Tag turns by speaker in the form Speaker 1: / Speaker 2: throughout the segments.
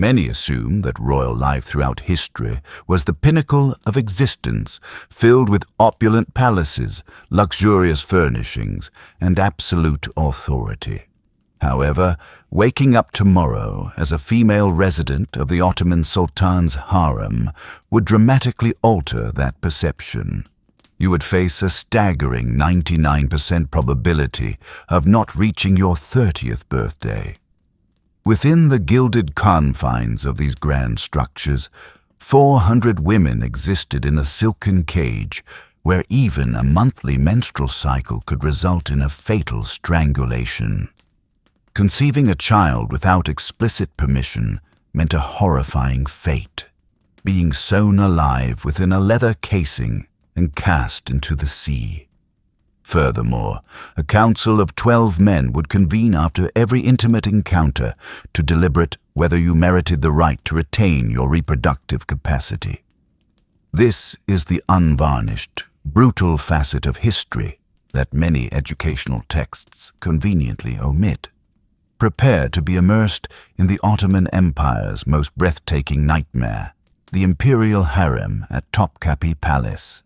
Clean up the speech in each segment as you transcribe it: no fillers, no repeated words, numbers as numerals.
Speaker 1: Many assume that royal life throughout history was the pinnacle of existence, filled with opulent palaces, luxurious furnishings, and absolute authority. However, waking up tomorrow as a female resident of the Ottoman Sultan's harem would dramatically alter that perception. You would face a staggering 99% probability of not reaching your 30th birthday. Within the gilded confines of these grand structures, 400 women existed in a silken cage where even a monthly menstrual cycle could result in a fatal strangulation. Conceiving a child without explicit permission meant a horrifying fate, being sewn alive within a leather casing and cast into the sea. Furthermore, a council of 12 men would convene after every intimate encounter to deliberate whether you merited the right to retain your reproductive capacity. This is the unvarnished, brutal facet of history that many educational texts conveniently omit. Prepare to be immersed in the Ottoman Empire's most breathtaking nightmare, the imperial harem at Topkapi Palace.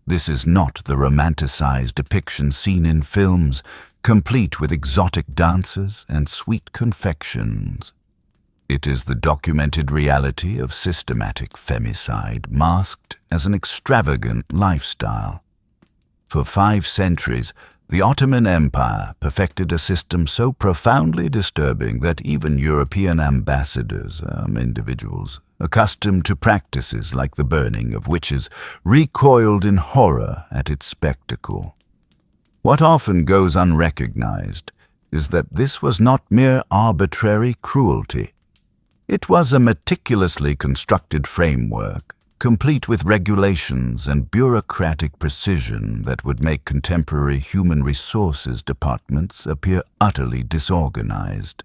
Speaker 1: This is not the romanticized depiction seen in films, complete with exotic dances and sweet confections. It is the documented reality of systematic femicide masked as an extravagant lifestyle. For 5 centuries, the Ottoman Empire perfected a system so profoundly disturbing that even European ambassadors, individuals accustomed to practices like the burning of witches, recoiled in horror at its spectacle. What often goes unrecognized is that this was not mere arbitrary cruelty. It was a meticulously constructed framework, complete with regulations and bureaucratic precision that would make contemporary human resources departments appear utterly disorganized.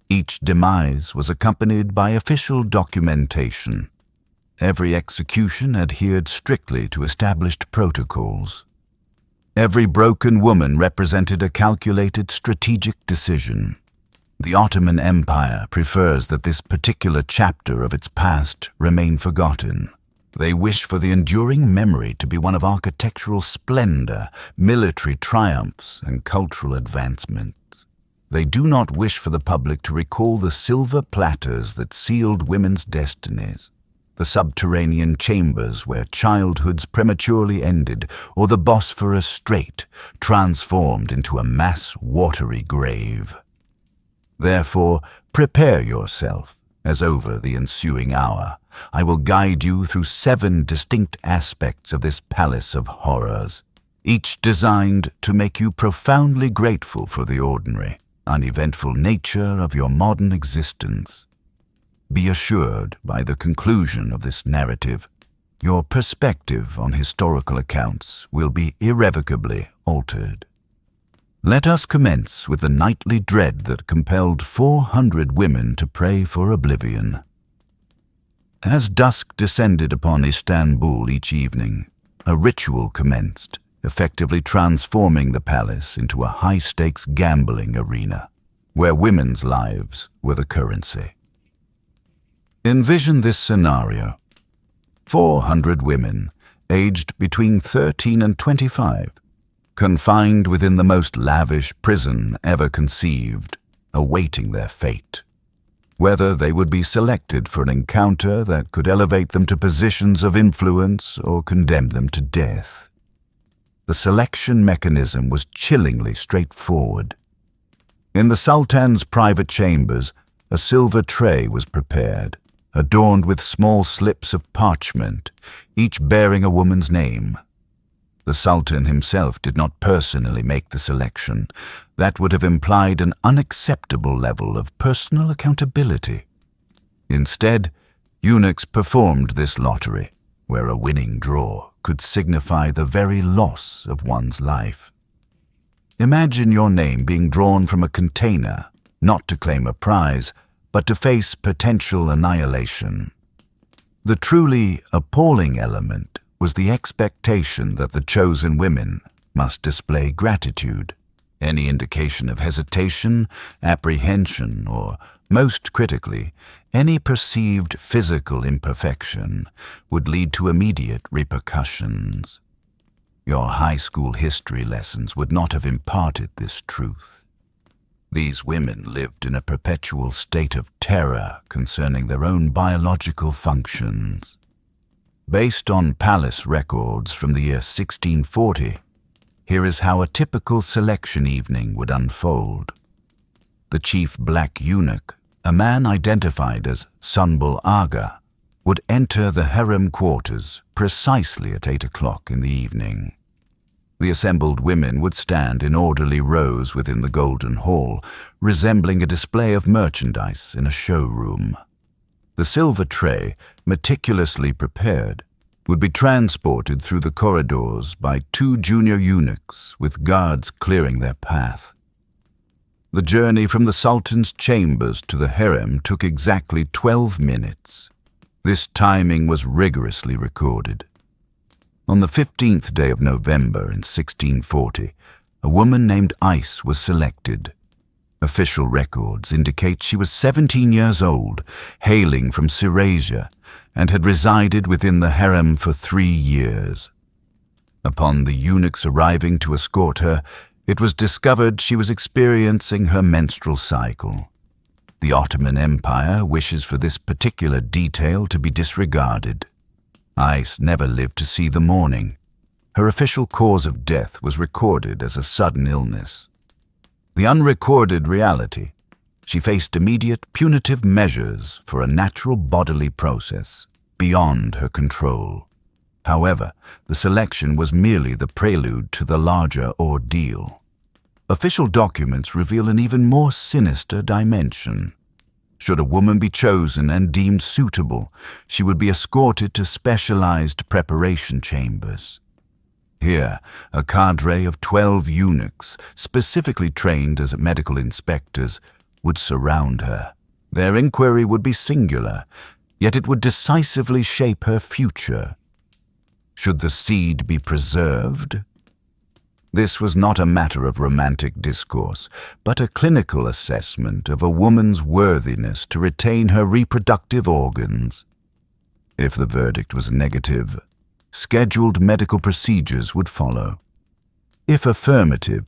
Speaker 1: Each demise was accompanied by official documentation. Every execution adhered strictly to established protocols. Every broken woman represented a calculated strategic decision. The Ottoman Empire prefers that this particular chapter of its past remain forgotten. They wish for the enduring memory to be one of architectural splendor, military triumphs, and cultural advancements. They do not wish for the public to recall the silver platters that sealed women's destinies, the subterranean chambers where childhoods prematurely ended, or the Bosphorus Strait transformed into a mass watery grave. Therefore, prepare yourself, as over the ensuing hour, I will guide you through 7 distinct aspects of this palace of horrors, each designed to make you profoundly grateful for the ordinary, uneventful nature of your modern existence. Be assured, by the conclusion of this narrative, your perspective on historical accounts will be irrevocably altered. Let us commence with the nightly dread that compelled 400 women to pray for oblivion. As dusk descended upon Istanbul each evening, a ritual commenced, effectively transforming the palace into a high-stakes gambling arena, where women's lives were the currency. Envision this scenario. 400 women, aged between 13 and 25, confined within the most lavish prison ever conceived, awaiting their fate. Whether they would be selected for an encounter that could elevate them to positions of influence or condemn them to death. The selection mechanism was chillingly straightforward. In the Sultan's private chambers, a silver tray was prepared, adorned with small slips of parchment, each bearing a woman's name. The Sultan himself did not personally make the selection. That would have implied an unacceptable level of personal accountability. Instead, eunuchs performed this lottery, where a winning draw could signify the very loss of one's life. Imagine your name being drawn from a container, not to claim a prize, but to face potential annihilation. The truly appalling element was the expectation that the chosen women must display gratitude, Any indication of hesitation, apprehension, or, most critically, any perceived physical imperfection would lead to immediate repercussions. Your high school history lessons would not have imparted this truth. These women lived in a perpetual state of terror concerning their own biological functions. Based on palace records from the year 1640, here is how a typical selection evening would unfold. The chief black eunuch, a man identified as Sunbul Aga, would enter the harem quarters precisely at 8 o'clock in the evening. The assembled women would stand in orderly rows within the Golden Hall, resembling a display of merchandise in a showroom. The silver tray, meticulously prepared, would be transported through the corridors by 2 junior eunuchs with guards clearing their path. The journey from the Sultan's chambers to the harem took exactly 12 minutes. This timing was rigorously recorded. On the 15th day of November in 1640, a woman named Ice was selected. Official records indicate she was 17 years old, hailing from Syrasia, and had resided within the harem for 3 years. Upon the eunuchs arriving to escort her, it was discovered she was experiencing her menstrual cycle. The Ottoman Empire wishes for this particular detail to be disregarded. Ice never lived to see the morning. Her official cause of death was recorded as a sudden illness. The unrecorded reality: she faced immediate punitive measures for a natural bodily process beyond her control. However, the selection was merely the prelude to the larger ordeal. Official documents reveal an even more sinister dimension. Should a woman be chosen and deemed suitable, she would be escorted to specialized preparation chambers. Here, a cadre of 12 eunuchs, specifically trained as medical inspectors, would surround her. Their inquiry would be singular, yet it would decisively shape her future. Should the seed be preserved? This was not a matter of romantic discourse, but a clinical assessment of a woman's worthiness to retain her reproductive organs. If the verdict was negative, scheduled medical procedures would follow. If affirmative,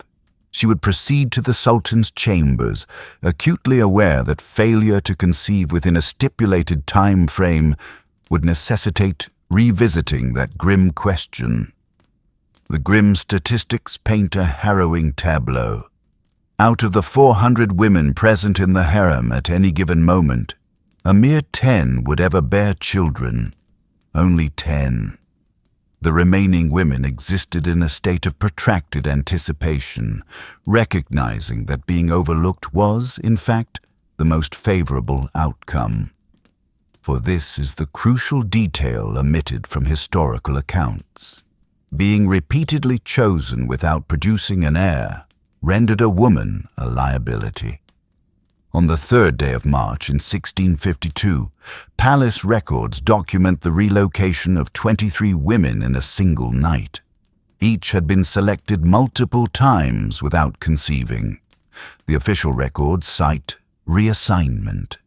Speaker 1: she would proceed to the Sultan's chambers, acutely aware that failure to conceive within a stipulated time frame would necessitate revisiting that grim question. The grim statistics paint a harrowing tableau. Out of the 400 women present in the harem at any given moment, a mere 10 would ever bear children. Only 10. The remaining women existed in a state of protracted anticipation, recognizing that being overlooked was, in fact, the most favorable outcome. For this is the crucial detail omitted from historical accounts. Being repeatedly chosen without producing an heir rendered a woman a liability. On the 3rd day of March in 1652, palace records document the relocation of 23 women in a single night. Each had been selected multiple times without conceiving. The official records cite reassignment.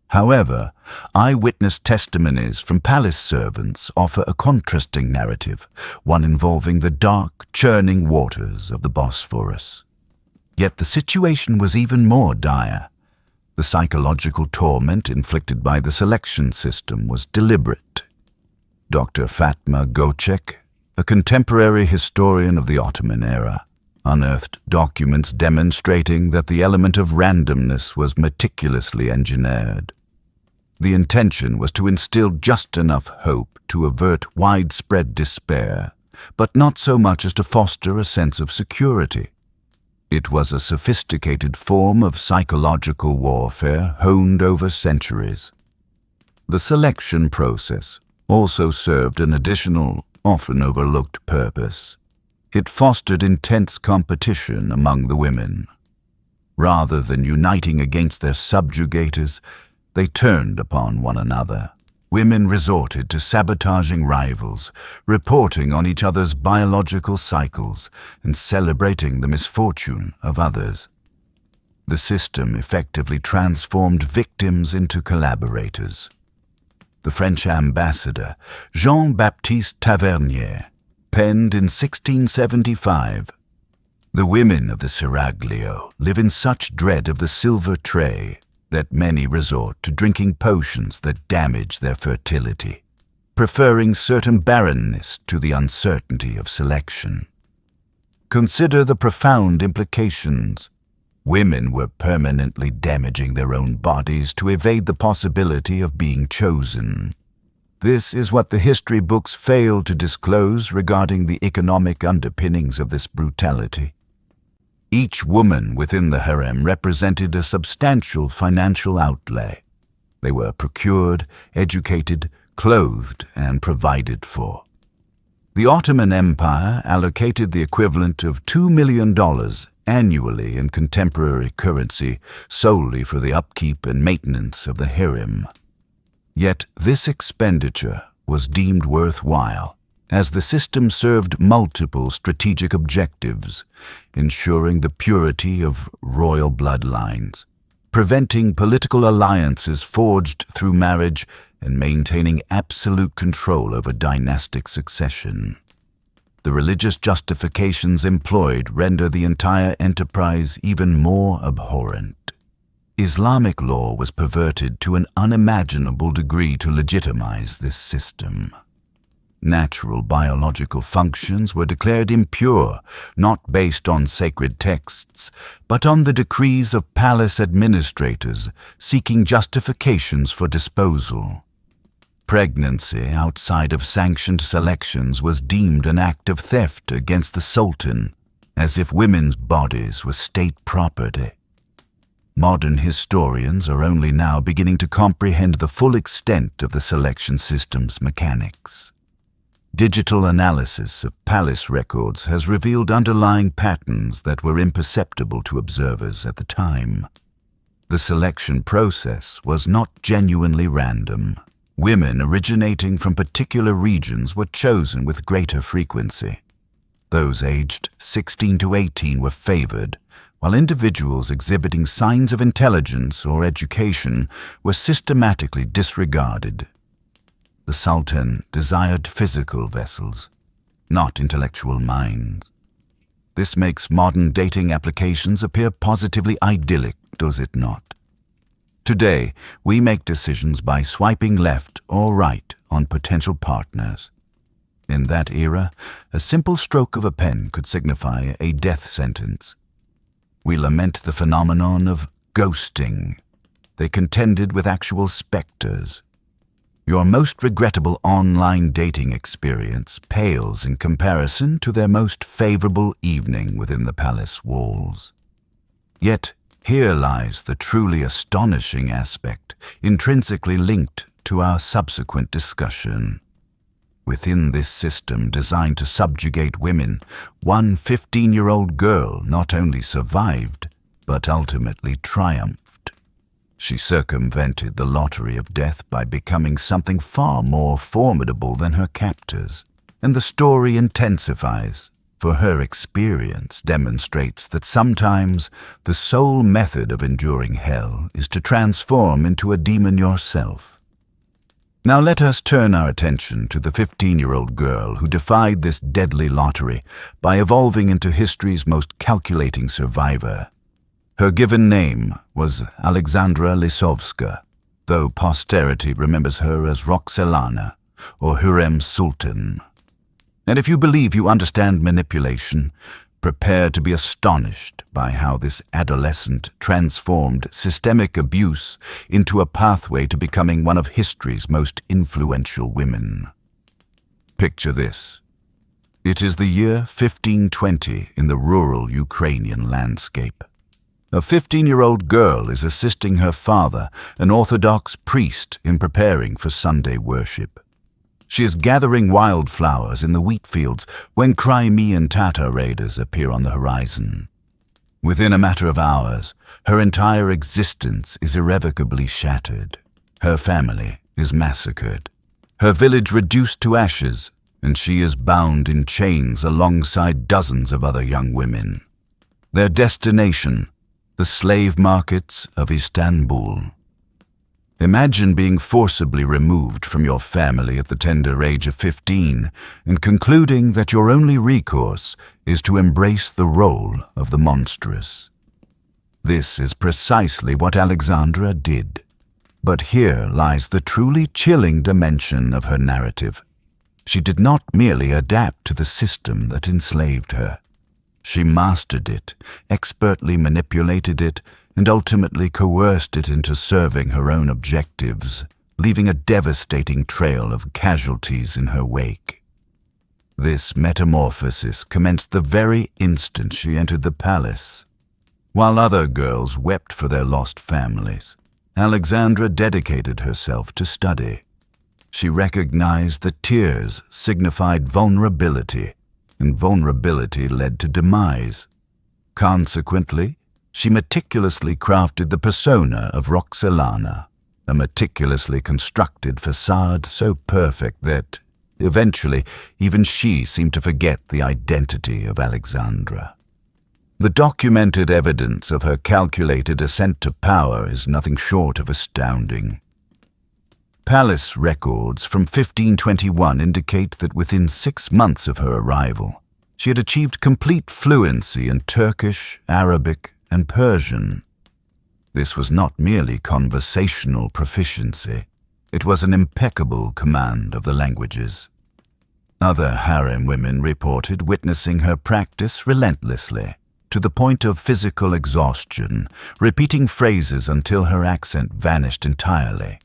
Speaker 1: However, eyewitness testimonies from palace servants offer a contrasting narrative, one involving the dark, churning waters of the Bosphorus. Yet the situation was even more dire. The psychological torment inflicted by the selection system was deliberate. Dr. Fatma Göçek, a contemporary historian of the Ottoman era, unearthed documents demonstrating that the element of randomness was meticulously engineered. The intention was to instill just enough hope to avert widespread despair, but not so much as to foster a sense of security. It was a sophisticated form of psychological warfare honed over centuries. The selection process also served an additional, often overlooked purpose. It fostered intense competition among the women. Rather than uniting against their subjugators, they turned upon one another. women resorted to sabotaging rivals, reporting on each other's biological cycles, and celebrating the misfortune of others. The system effectively transformed victims into collaborators. The French ambassador, Jean-Baptiste Tavernier, penned in 1675, "The women of the Seraglio live in such dread of the silver tray that many resort to drinking potions that damage their fertility, preferring certain barrenness to the uncertainty of selection. Consider the profound implications. Women were permanently damaging their own bodies to evade the possibility of being chosen. This is what the history books fail to disclose regarding the economic underpinnings of this brutality. Each woman within the harem represented a substantial financial outlay. They were procured, educated, clothed, and provided for. The Ottoman Empire allocated the equivalent of $2 million annually in contemporary currency solely for the upkeep and maintenance of the harem. Yet this expenditure was deemed worthwhile, as the system served multiple strategic objectives, ensuring the purity of royal bloodlines, preventing political alliances forged through marriage, and maintaining absolute control over dynastic succession. The religious justifications employed render the entire enterprise even more abhorrent. Islamic law was perverted to an unimaginable degree to legitimize this system. Natural biological functions were declared impure, not based on sacred texts, but on the decrees of palace administrators seeking justifications for disposal. Pregnancy outside of sanctioned selections was deemed an act of theft against the Sultan, as if women's bodies were state property. Modern historians are only now beginning to comprehend the full extent of the selection system's mechanics. Digital analysis of palace records has revealed underlying patterns that were imperceptible to observers at the time. The selection process was not genuinely random. Women originating from particular regions were chosen with greater frequency. Those aged 16 to 18 were favored, while individuals exhibiting signs of intelligence or education were systematically disregarded. The Sultan desired physical vessels, not intellectual minds. This makes modern dating applications appear positively idyllic, does it not? Today, we make decisions by swiping left or right on potential partners. In that era, a simple stroke of a pen could signify a death sentence. We lament the phenomenon of ghosting. They contended with actual specters. Your most regrettable online dating experience pales in comparison to their most favorable evening within the palace walls. Yet, here lies the truly astonishing aspect, intrinsically linked to our subsequent discussion. Within this system designed to subjugate women, one 15-year-old girl not only survived, but ultimately triumphed. She circumvented the lottery of death by becoming something far more formidable than her captors, and the story intensifies, for her experience demonstrates that sometimes the sole method of enduring hell is to transform into a demon yourself. Now let us turn our attention to the 15-year-old girl who defied this deadly lottery by evolving into history's most calculating survivor. Her given name was Alexandra Lisovska, though posterity remembers her as Roxelana or Harem Sultan. And if you believe you understand manipulation, prepare to be astonished by how this adolescent transformed systemic abuse into a pathway to becoming one of history's most influential women. Picture this. It is the year 1520 in the rural Ukrainian landscape. A 15-year-old girl is assisting her father, an Orthodox priest, in preparing for Sunday worship. She is gathering wildflowers in the wheat fields when Crimean Tatar raiders appear on the horizon. Within a matter of hours, her entire existence is irrevocably shattered. Her family, is massacred, her village reduced to ashes, and she is bound in chains alongside dozens of other young women. Their destination, the slave markets of Istanbul. Imagine being forcibly removed from your family at the tender age of 15 and concluding that your only recourse is to embrace the role of the monstrous. This is precisely what Alexandra did. But here lies the truly chilling dimension of her narrative. She did not merely adapt to the system that enslaved her. She mastered it, expertly manipulated it, and ultimately coerced it into serving her own objectives, leaving a devastating trail of casualties in her wake. This metamorphosis commenced the very instant she entered the palace. While other girls wept for their lost families, Alexandra dedicated herself to study. She recognized that tears signified vulnerability, and vulnerability led to demise. Consequently, she meticulously crafted the persona of Roxolana, a meticulously constructed facade so perfect that, eventually, even she seemed to forget the identity of Alexandra. The documented evidence of her calculated ascent to power is nothing short of astounding. Palace records from 1521 indicate that within 6 months of her arrival, she had achieved complete fluency in Turkish, Arabic, and Persian. This was not merely conversational proficiency. It was an impeccable command of the languages. Other harem women reported witnessing her practice relentlessly, to the point of physical exhaustion, repeating phrases until her accent vanished entirely.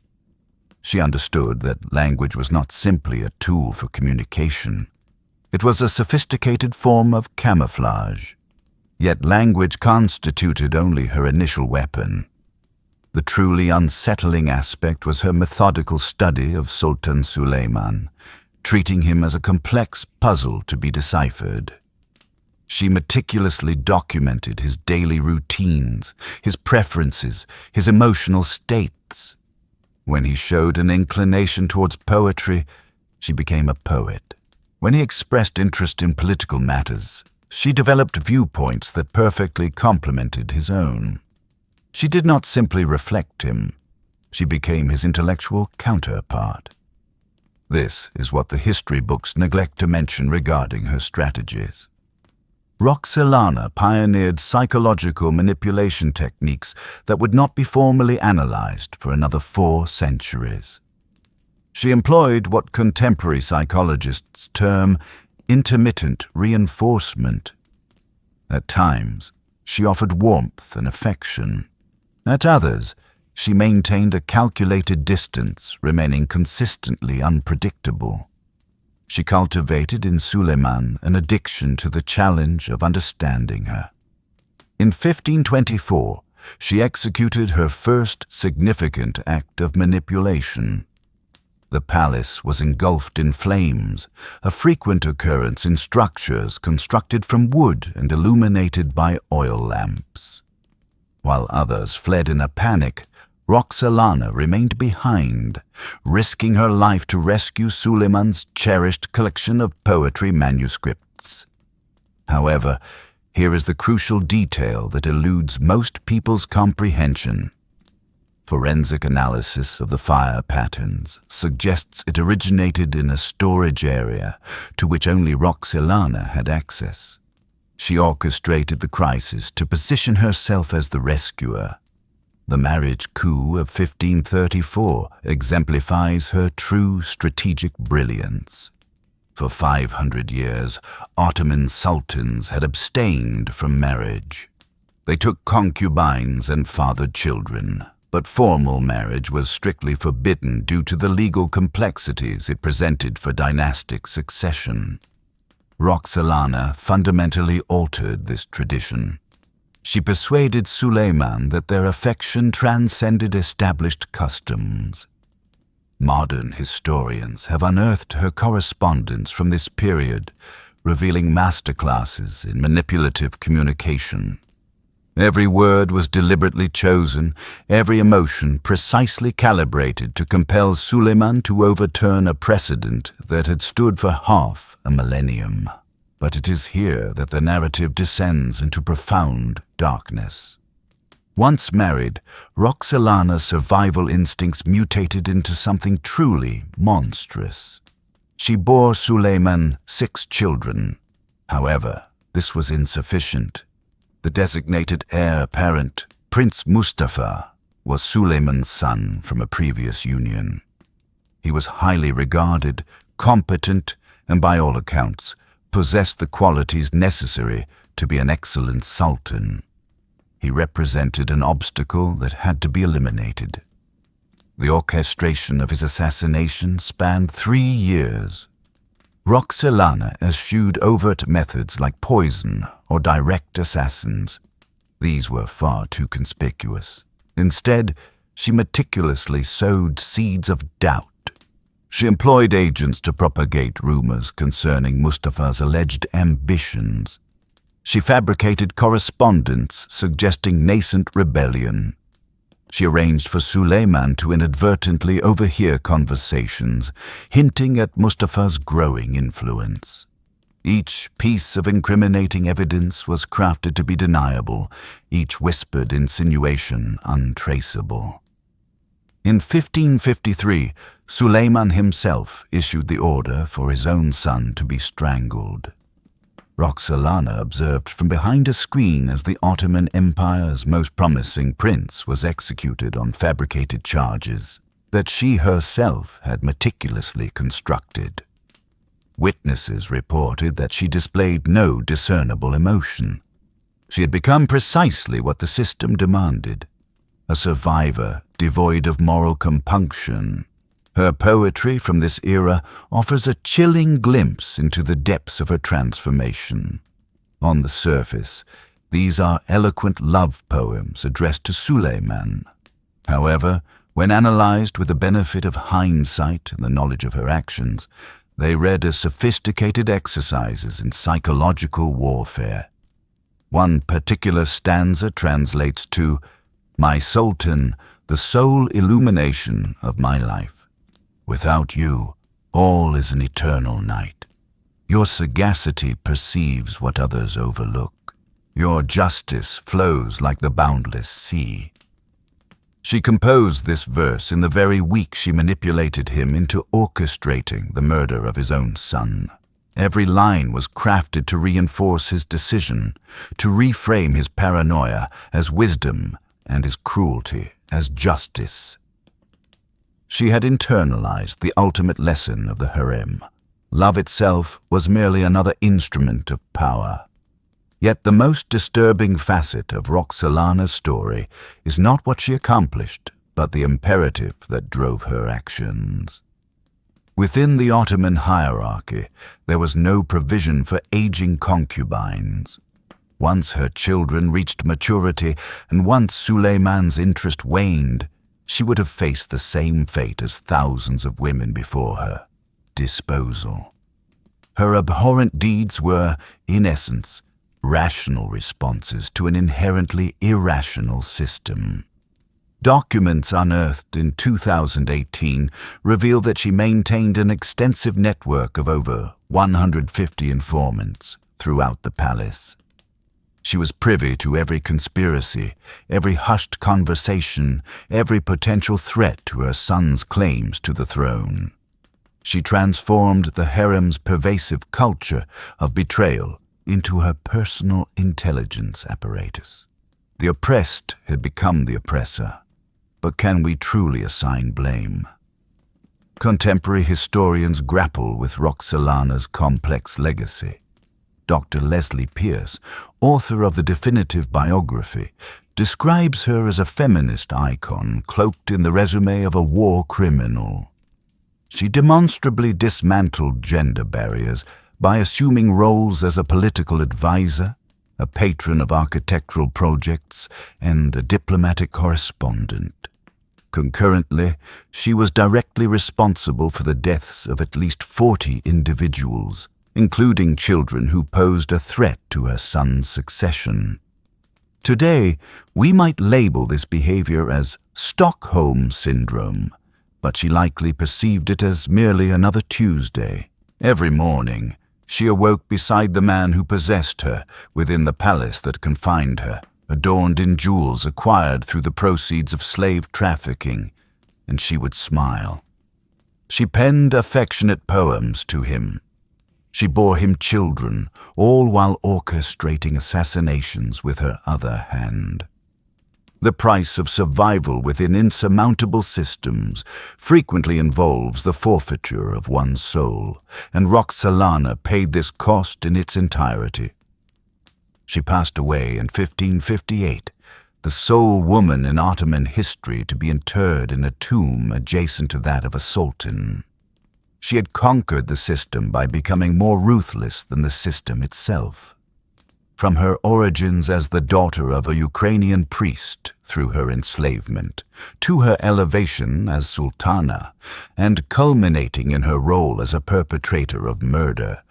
Speaker 1: She understood that language was not simply a tool for communication. It was a sophisticated form of camouflage. Yet language constituted only her initial weapon. The truly unsettling aspect was her methodical study of Sultan Süleyman, treating him as a complex puzzle to be deciphered. She meticulously documented his daily routines, his preferences, his emotional states. When he showed an inclination towards poetry, she became a poet. When he expressed interest in political matters, she developed viewpoints that perfectly complemented his own. She did not simply reflect him. She became his intellectual counterpart. This is what the history books neglect to mention regarding her strategies. Roxolana pioneered psychological manipulation techniques that would not be formally analyzed for another 4 centuries. She employed what contemporary psychologists term intermittent reinforcement. At times, she offered warmth and affection. At others, she maintained a calculated distance, remaining consistently unpredictable. She cultivated in Süleyman an addiction to the challenge of understanding her. In 1524, she executed her first significant act of manipulation. The palace was engulfed in flames, a frequent occurrence in structures constructed from wood and illuminated by oil lamps. While others fled in a panic, Roxolana remained behind, risking her life to rescue Süleyman's cherished collection of poetry manuscripts. However, here is the crucial detail that eludes most people's comprehension. Forensic analysis of the fire patterns suggests it originated in a storage area to which only Roxolana had access. She orchestrated the crisis to position herself as the rescuer. The marriage coup of 1534 exemplifies her true strategic brilliance. For 500 years, Ottoman sultans had abstained from marriage. They took concubines and fathered children, but formal marriage was strictly forbidden due to the legal complexities it presented for dynastic succession. Roxolana fundamentally altered this tradition. She persuaded Süleyman that their affection transcended established customs. Modern historians have unearthed her correspondence from this period, revealing masterclasses in manipulative communication. Every word was deliberately chosen, every emotion precisely calibrated to compel Suleiman to overturn a precedent that had stood for half a millennium. But it is here that the narrative descends into profound darkness. Once married, Roxolana's survival instincts mutated into something truly monstrous. She bore Suleiman 6 children. However, this was insufficient. The designated heir apparent, Prince Mustafa, was Suleiman's son from a previous union. He was highly regarded, competent, and by all accounts, possessed the qualities necessary to be an excellent sultan. He represented an obstacle that had to be eliminated. The orchestration of his assassination spanned 3 years. Roxolana eschewed overt methods like poison or direct assassins. These were far too conspicuous. Instead, she meticulously sowed seeds of doubt. She employed agents to propagate rumors concerning Mustafa's alleged ambitions. She fabricated correspondence suggesting nascent rebellion. She arranged for Suleiman to inadvertently overhear conversations, hinting at Mustafa's growing influence. Each piece of incriminating evidence was crafted to be deniable, each whispered insinuation untraceable. In 1553, Suleiman himself issued the order for his own son to be strangled. Roxolana observed from behind a screen as the Ottoman Empire's most promising prince was executed on fabricated charges that she herself had meticulously constructed. Witnesses reported that she displayed no discernible emotion. She had become precisely what the system demanded, a survivor devoid of moral compunction. Her poetry from this era offers a chilling glimpse into the depths of her transformation. On the surface, these are eloquent love poems addressed to Suleiman. However, when analyzed with the benefit of hindsight and the knowledge of her actions, they read as sophisticated exercises in psychological warfare. One particular stanza translates to, "My Sultan, the sole illumination of my life. Without you, all is an eternal night. Your sagacity perceives what others overlook. Your justice flows like the boundless sea." She composed this verse in the very week she manipulated him into orchestrating the murder of his own son. Every line was crafted to reinforce his decision, to reframe his paranoia as wisdom and his cruelty as justice. She had internalized the ultimate lesson of the harem. Love itself was merely another instrument of power. Yet the most disturbing facet of Roxolana's story is not what she accomplished, but the imperative that drove her actions. Within the Ottoman hierarchy, there was no provision for aging concubines. Once her children reached maturity, and once Suleiman's interest waned, she would have faced the same fate as thousands of women before her: disposal. Her abhorrent deeds were, in essence, rational responses to an inherently irrational system. Documents unearthed in 2018 reveal that she maintained an extensive network of over 150 informants throughout the palace. She was privy to every conspiracy, every hushed conversation, every potential threat to her son's claims to the throne. She transformed the harem's pervasive culture of betrayal into her personal intelligence apparatus. The oppressed had become the oppressor, but can we truly assign blame? Contemporary historians grapple with Roxolana's complex legacy. Dr. Leslie Pierce, author of the definitive biography, describes her as a feminist icon cloaked in the resume of a war criminal. She demonstrably dismantled gender barriers by assuming roles as a political advisor, a patron of architectural projects, and a diplomatic correspondent. Concurrently, she was directly responsible for the deaths of at least 40 individuals, including children who posed a threat to her son's succession. Today, we might label this behavior as Stockholm Syndrome, but she likely perceived it as merely another Tuesday. Every morning, she awoke beside the man who possessed her within the palace that confined her, adorned in jewels acquired through the proceeds of slave trafficking, and she would smile. She penned affectionate poems to him. She bore him children, all while orchestrating assassinations with her other hand. The price of survival within insurmountable systems frequently involves the forfeiture of one's soul, and Roxolana paid this cost in its entirety. She passed away in 1558, the sole woman in Ottoman history to be interred in a tomb adjacent to that of a sultan. She had conquered the system by becoming more ruthless than the system itself. From her origins as the daughter of a Ukrainian priest through her enslavement, to her elevation as sultana, and culminating in her role as a perpetrator of murder,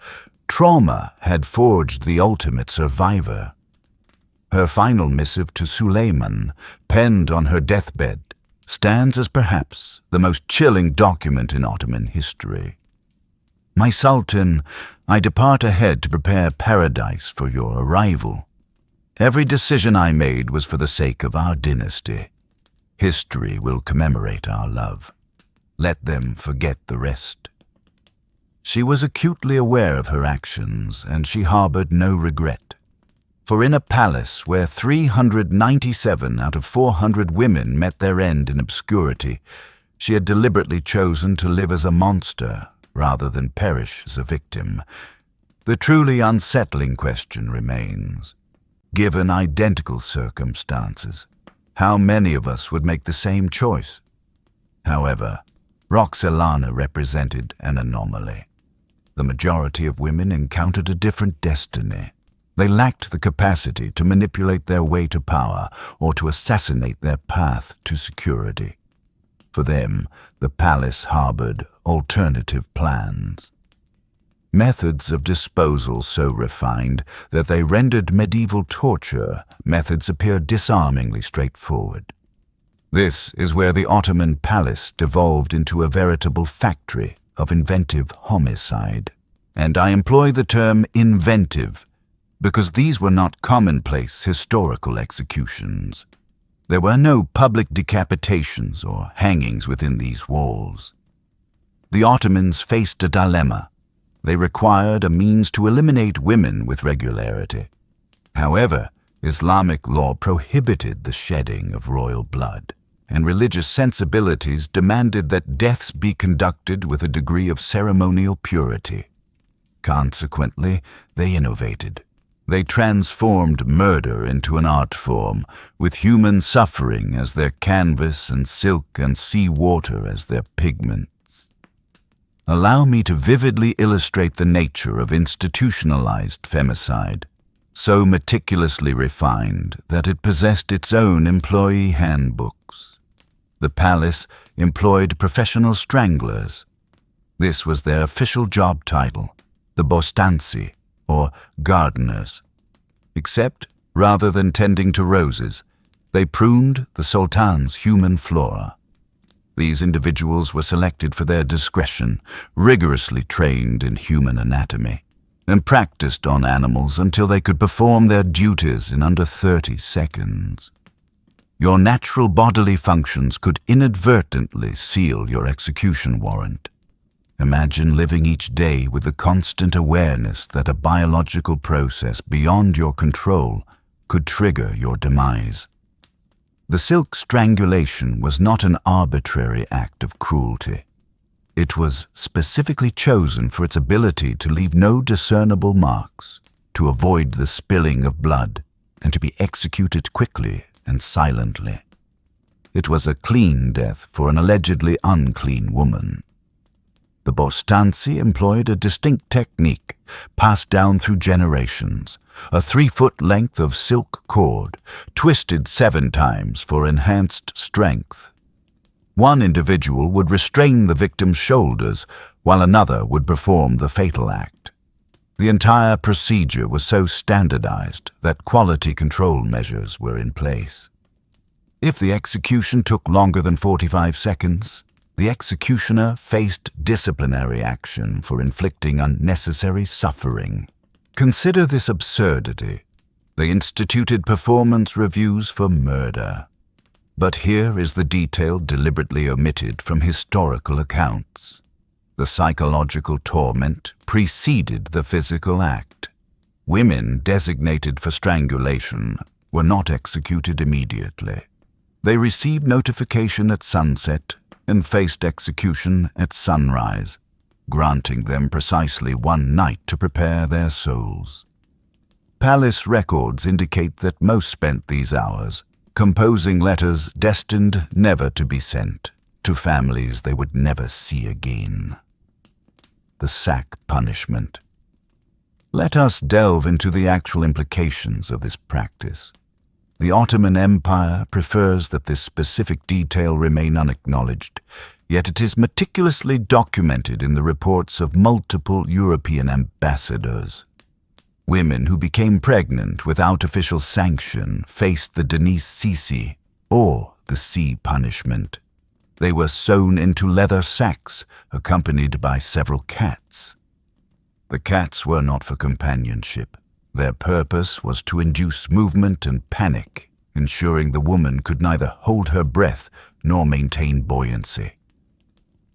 Speaker 1: trauma had forged the ultimate survivor. Her final missive to Suleiman, penned on her deathbed, stands as perhaps the most chilling document in Ottoman history. My Sultan, I depart ahead to prepare paradise for your arrival. Every decision I made was for the sake of our dynasty. History will commemorate our love. Let them forget the rest. She was acutely aware of her actions, and she harbored no regret. For in a palace where 397 out of 400 women met their end in obscurity, she had deliberately chosen to live as a monster rather than perish as a victim. The truly unsettling question remains: given identical circumstances, how many of us would make the same choice? However, Roxolana represented an anomaly. The majority of women encountered a different destiny. They lacked the capacity to manipulate their way to power or to assassinate their path to security. For them, the palace harbored alternative plans. Methods of disposal so refined that they rendered medieval torture methods appear disarmingly straightforward. This is where the Ottoman palace devolved into a veritable factory of inventive homicide. And I employ the term inventive because these were not commonplace historical executions. There were no public decapitations or hangings within these walls. The Ottomans faced a dilemma. They required a means to eliminate women with regularity. However, Islamic law prohibited the shedding of royal blood, and religious sensibilities demanded that deaths be conducted with a degree of ceremonial purity. Consequently, they innovated. They transformed murder into an art form, with human suffering as their canvas and silk and sea water as their pigments. Allow me to vividly illustrate the nature of institutionalized femicide, so meticulously refined that it possessed its own employee handbooks. The palace employed professional stranglers. This was their official job title, the bostanci, or gardeners. Except, rather than tending to roses, they pruned the Sultan's human flora. These individuals were selected for their discretion, rigorously trained in human anatomy, and practiced on animals until they could perform their duties in under 30 seconds. Your natural bodily functions could inadvertently seal your execution warrant. Imagine living each day with the constant awareness that a biological process beyond your control could trigger your demise. The silk strangulation was not an arbitrary act of cruelty. It was specifically chosen for its ability to leave no discernible marks, to avoid the spilling of blood, and to be executed quickly and silently. It was a clean death for an allegedly unclean woman. The bostanci employed a distinct technique passed down through generations, a 3-foot length of silk cord, twisted 7 times for enhanced strength. One individual would restrain the victim's shoulders, while another would perform the fatal act. The entire procedure was so standardized that quality control measures were in place. If the execution took longer than 45 seconds, the executioner faced disciplinary action for inflicting unnecessary suffering. Consider this absurdity. They instituted performance reviews for murder. But here is the detail deliberately omitted from historical accounts. The psychological torment preceded the physical act. Women designated for strangulation were not executed immediately. They received notification at sunset and faced execution at sunrise, granting them precisely one night to prepare their souls. Palace records indicate that most spent these hours composing letters destined never to be sent to families they would never see again. The sack punishment. Let us delve into the actual implications of this practice. The Ottoman Empire prefers that this specific detail remain unacknowledged, yet it is meticulously documented in the reports of multiple European ambassadors. Women who became pregnant without official sanction faced the Denis Sisi, or the sea punishment. They were sewn into leather sacks, accompanied by several cats. The cats were not for companionship. Their purpose was to induce movement and panic, ensuring the woman could neither hold her breath nor maintain buoyancy.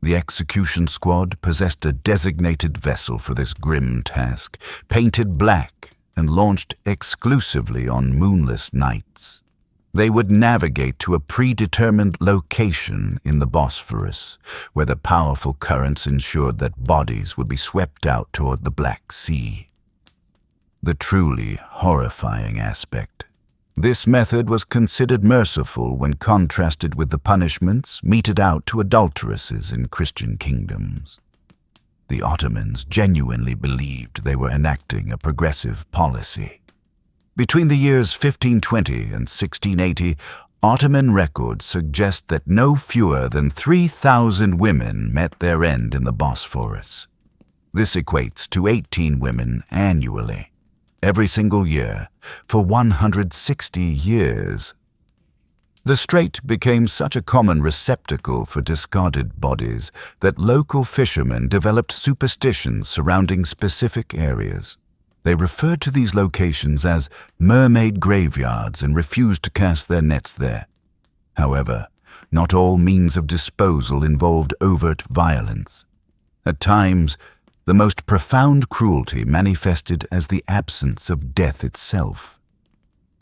Speaker 1: The execution squad possessed a designated vessel for this grim task, painted black and launched exclusively on moonless nights. They would navigate to a predetermined location in the Bosphorus, where the powerful currents ensured that bodies would be swept out toward the Black Sea. The truly horrifying aspect. This method was considered merciful when contrasted with the punishments meted out to adulteresses in Christian kingdoms. The Ottomans genuinely believed they were enacting a progressive policy. Between the years 1520 and 1680, Ottoman records suggest that no fewer than 3,000 women met their end in the Bosphorus. This equates to 18 women annually, every single year, for 160 years. The strait became such a common receptacle for discarded bodies that local fishermen developed superstitions surrounding specific areas. They referred to these locations as mermaid graveyards and refused to cast their nets there. However, not all means of disposal involved overt violence. At times, the most profound cruelty manifested as the absence of death itself.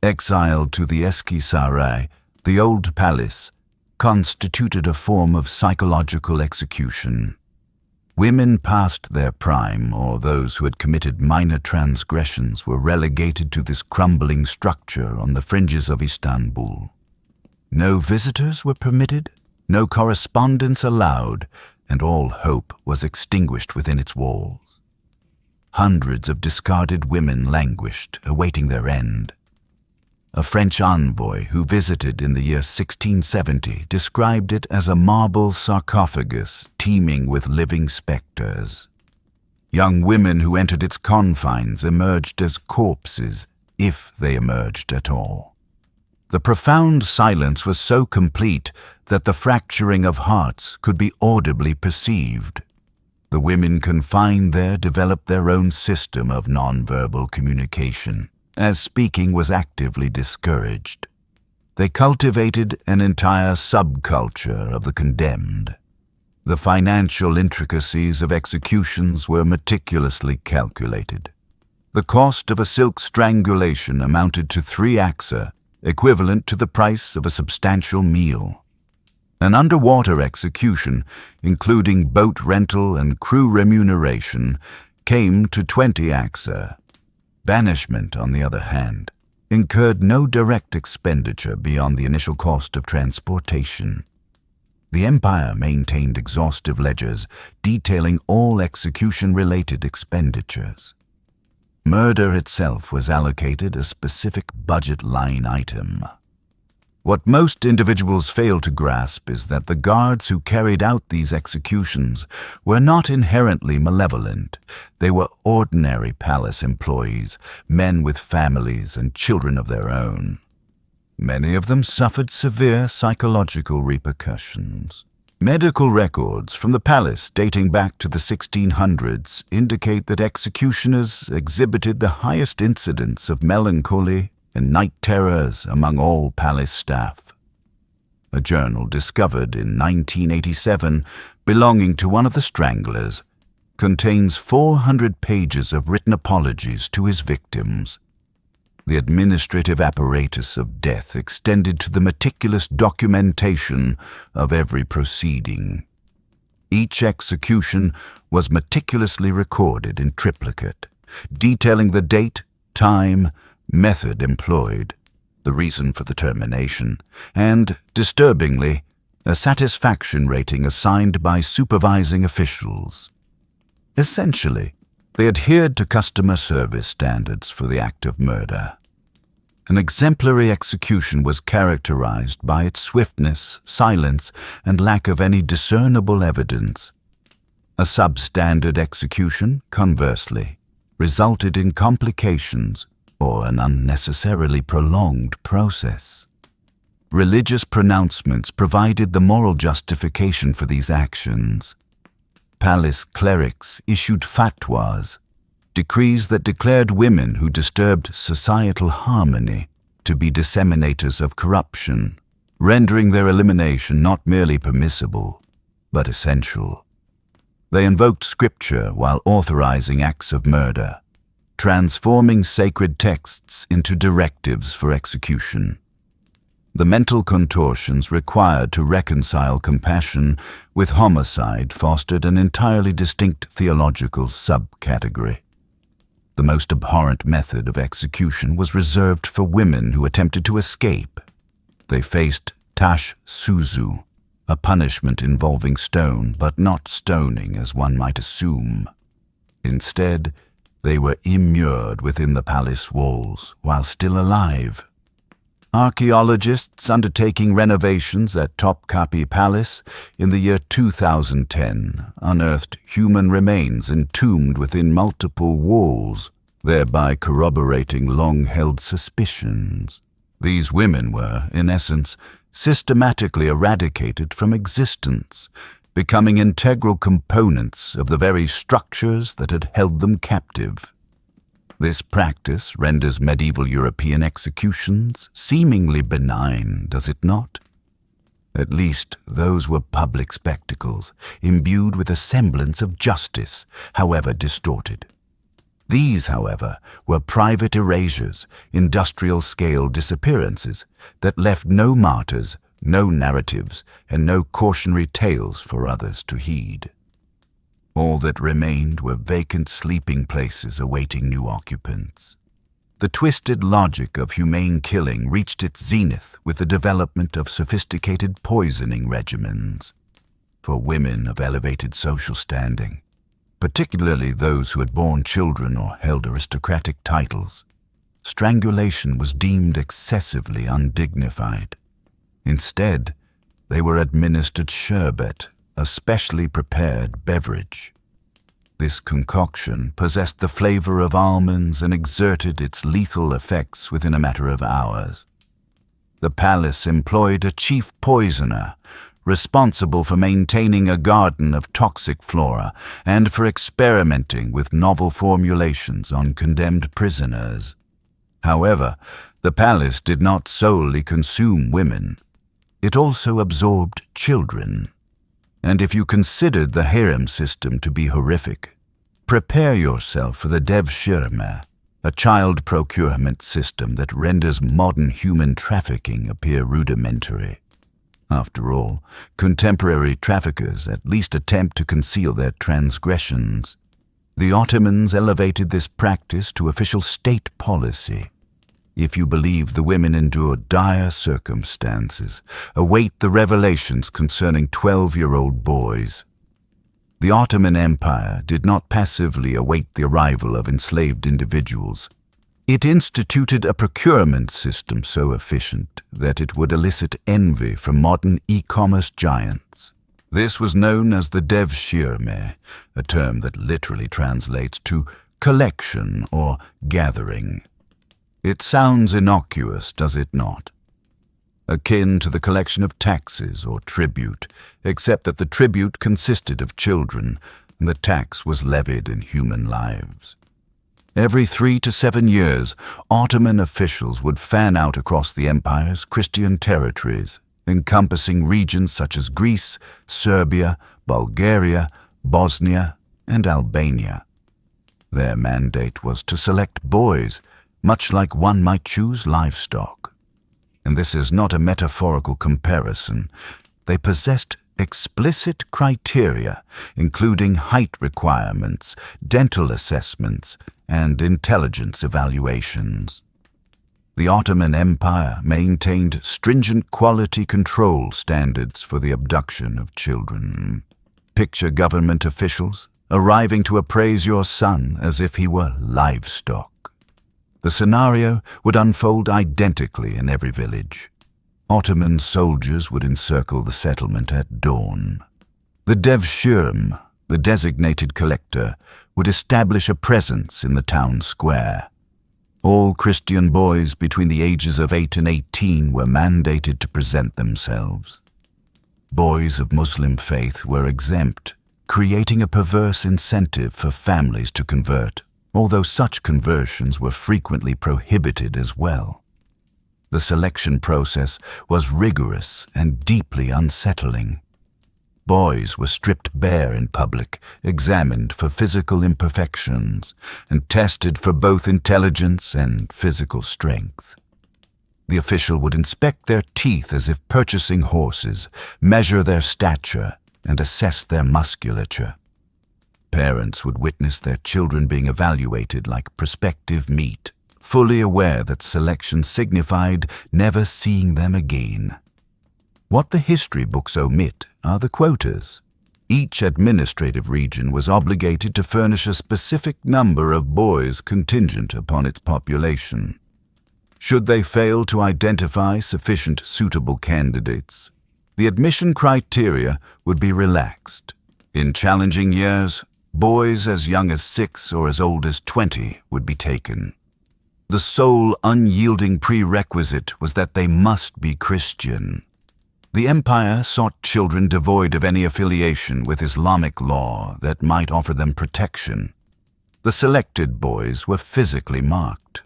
Speaker 1: Exiled to the Eski Saray, the old palace, constituted a form of psychological execution. Women past their prime, or those who had committed minor transgressions, were relegated to this crumbling structure on the fringes of Istanbul. No visitors were permitted, no correspondence allowed, and all hope was extinguished within its walls. Hundreds of discarded women languished, awaiting their end. A French envoy who visited in the year 1670 described it as a marble sarcophagus teeming with living specters. Young women who entered its confines emerged as corpses, if they emerged at all. The profound silence was so complete that the fracturing of hearts could be audibly perceived. The women confined there developed their own system of nonverbal communication, as speaking was actively discouraged. They cultivated an entire subculture of the condemned. The financial intricacies of executions were meticulously calculated. The cost of a silk strangulation amounted to 3 aksa, equivalent to the price of a substantial meal. An underwater execution, including boat rental and crew remuneration, came to 20 aksa. Banishment, on the other hand, incurred no direct expenditure beyond the initial cost of transportation. The empire maintained exhaustive ledgers detailing all execution-related expenditures. Murder itself was allocated a specific budget line item. What most individuals fail to grasp is that the guards who carried out these executions were not inherently malevolent. They were ordinary palace employees, men with families and children of their own. Many of them suffered severe psychological repercussions. Medical records from the palace dating back to the 1600s indicate that executioners exhibited the highest incidence of melancholy and night terrors among all palace staff. A journal discovered in 1987 belonging to one of the stranglers contains 400 pages of written apologies to his victims. The administrative apparatus of death extended to the meticulous documentation of every proceeding. Each execution was meticulously recorded in triplicate, detailing the date, time, method employed, the reason for the termination, and, disturbingly, a satisfaction rating assigned by supervising officials. Essentially, they adhered to customer service standards for the act of murder. An exemplary execution was characterized by its swiftness, silence, and lack of any discernible evidence. A substandard execution, conversely, resulted in complications or an unnecessarily prolonged process. Religious pronouncements provided the moral justification for these actions. Palace clerics issued fatwas, decrees that declared women who disturbed societal harmony to be disseminators of corruption, rendering their elimination not merely permissible, but essential. They invoked scripture while authorizing acts of murder, transforming sacred texts into directives for execution. The mental contortions required to reconcile compassion with homicide fostered an entirely distinct theological subcategory. The most abhorrent method of execution was reserved for women who attempted to escape. They faced tash suzu, a punishment involving stone but not stoning as one might assume. Instead, they were immured within the palace walls while still alive. Archaeologists undertaking renovations at Topkapi Palace in the year 2010 unearthed human remains entombed within multiple walls, thereby corroborating long-held suspicions. These women were, in essence, systematically eradicated from existence, becoming integral components of the very structures that had held them captive. This practice renders medieval European executions seemingly benign, does it not? At least those were public spectacles, imbued with a semblance of justice, however distorted. These, however, were private erasures, industrial-scale disappearances that left no martyrs, no narratives, and no cautionary tales for others to heed. All that remained were vacant sleeping places awaiting new occupants. The twisted logic of humane killing reached its zenith with the development of sophisticated poisoning regimens. For women of elevated social standing, particularly those who had borne children or held aristocratic titles, strangulation was deemed excessively undignified. Instead, they were administered sherbet, a specially prepared beverage. This concoction possessed the flavor of almonds and exerted its lethal effects within a matter of hours. The palace employed a chief poisoner, responsible for maintaining a garden of toxic flora and for experimenting with novel formulations on condemned prisoners. However, the palace did not solely consume women. It also absorbed children. And if you considered the harem system to be horrific, prepare yourself for the devshirme, a child procurement system that renders modern human trafficking appear rudimentary. After all, contemporary traffickers at least attempt to conceal their transgressions. The Ottomans elevated this practice to official state policy. If you believe the women endured dire circumstances, await the revelations concerning 12-year-old boys. The Ottoman Empire did not passively await the arrival of enslaved individuals. It instituted a procurement system so efficient that it would elicit envy from modern e-commerce giants. This was known as the devshirme, a term that literally translates to collection or gathering. It sounds innocuous, does it not? Akin to the collection of taxes or tribute, except that the tribute consisted of children and the tax was levied in human lives. Every 3 to 7 years, Ottoman officials would fan out across the empire's Christian territories, encompassing regions such as Greece, Serbia, Bulgaria, Bosnia, and Albania. Their mandate was to select boys, much like one might choose livestock. And this is not a metaphorical comparison. They possessed explicit criteria, including height requirements, dental assessments, and intelligence evaluations. The Ottoman Empire maintained stringent quality control standards for the abduction of children. Picture government officials arriving to appraise your son as if he were livestock. The scenario would unfold identically in every village. Ottoman soldiers would encircle the settlement at dawn. The devshirme, the designated collector, would establish a presence in the town square. All Christian boys between the ages of 8 and 18 were mandated to present themselves. Boys of Muslim faith were exempt, creating a perverse incentive for families to convert, although such conversions were frequently prohibited as well. The selection process was rigorous and deeply unsettling. Boys were stripped bare in public, examined for physical imperfections, and tested for both intelligence and physical strength. The official would inspect their teeth as if purchasing horses, measure their stature, and assess their musculature. Parents would witness their children being evaluated like prospective meat, fully aware that selection signified never seeing them again. What the history books omit are the quotas. Each administrative region was obligated to furnish a specific number of boys contingent upon its population. Should they fail to identify sufficient suitable candidates, the admission criteria would be relaxed. In challenging years, boys as young as 6 or as old as 20 would be taken. The sole unyielding prerequisite was that they must be Christian. The empire sought children devoid of any affiliation with Islamic law that might offer them protection. The selected boys were physically marked.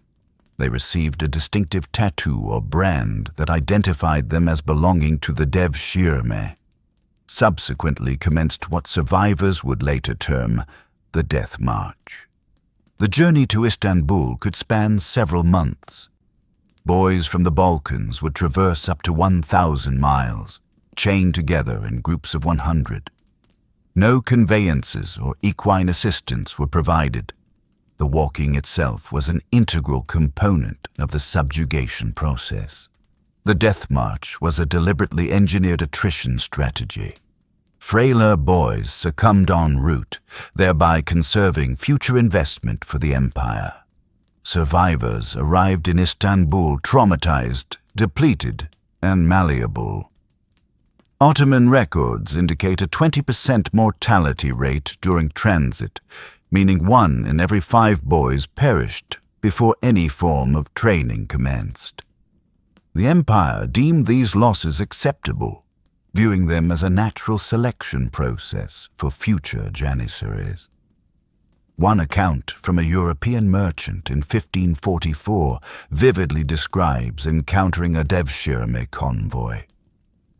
Speaker 1: They received a distinctive tattoo or brand that identified them as belonging to the devshirme. Subsequently commenced what survivors would later term the Death March. The journey to Istanbul could span several months. Boys from the Balkans would traverse up to 1,000 miles, chained together in groups of 100. No conveyances or equine assistance were provided. The walking itself was an integral component of the subjugation process. The Death March was a deliberately engineered attrition strategy. Frailer boys succumbed en route, thereby conserving future investment for the empire. Survivors arrived in Istanbul traumatized, depleted, and malleable. Ottoman records indicate a 20% mortality rate during transit, meaning 1 in every 5 boys perished before any form of training commenced. The empire deemed these losses acceptable, viewing them as a natural selection process for future janissaries. One account from a European merchant in 1544 vividly describes encountering a devshirme convoy.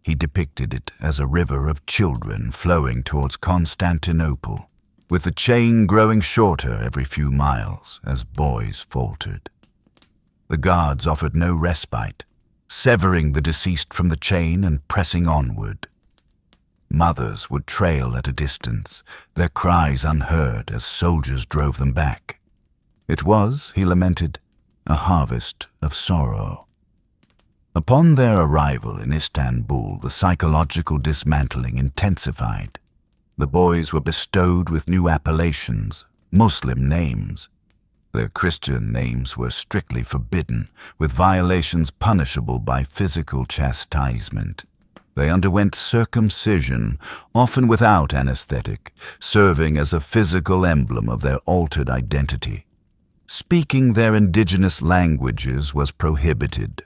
Speaker 1: He depicted it as a river of children flowing towards Constantinople, with the chain growing shorter every few miles as boys faltered. The guards offered no respite, severing the deceased from the chain and pressing onward. Mothers would trail at a distance, their cries unheard as soldiers drove them back. It was, he lamented, a harvest of sorrow. Upon their arrival in Istanbul, the psychological dismantling intensified. The boys were bestowed with new appellations, Muslim names. Their Christian names were strictly forbidden, with violations punishable by physical chastisement. They underwent circumcision, often without anesthetic, serving as a physical emblem of their altered identity. Speaking their indigenous languages was prohibited.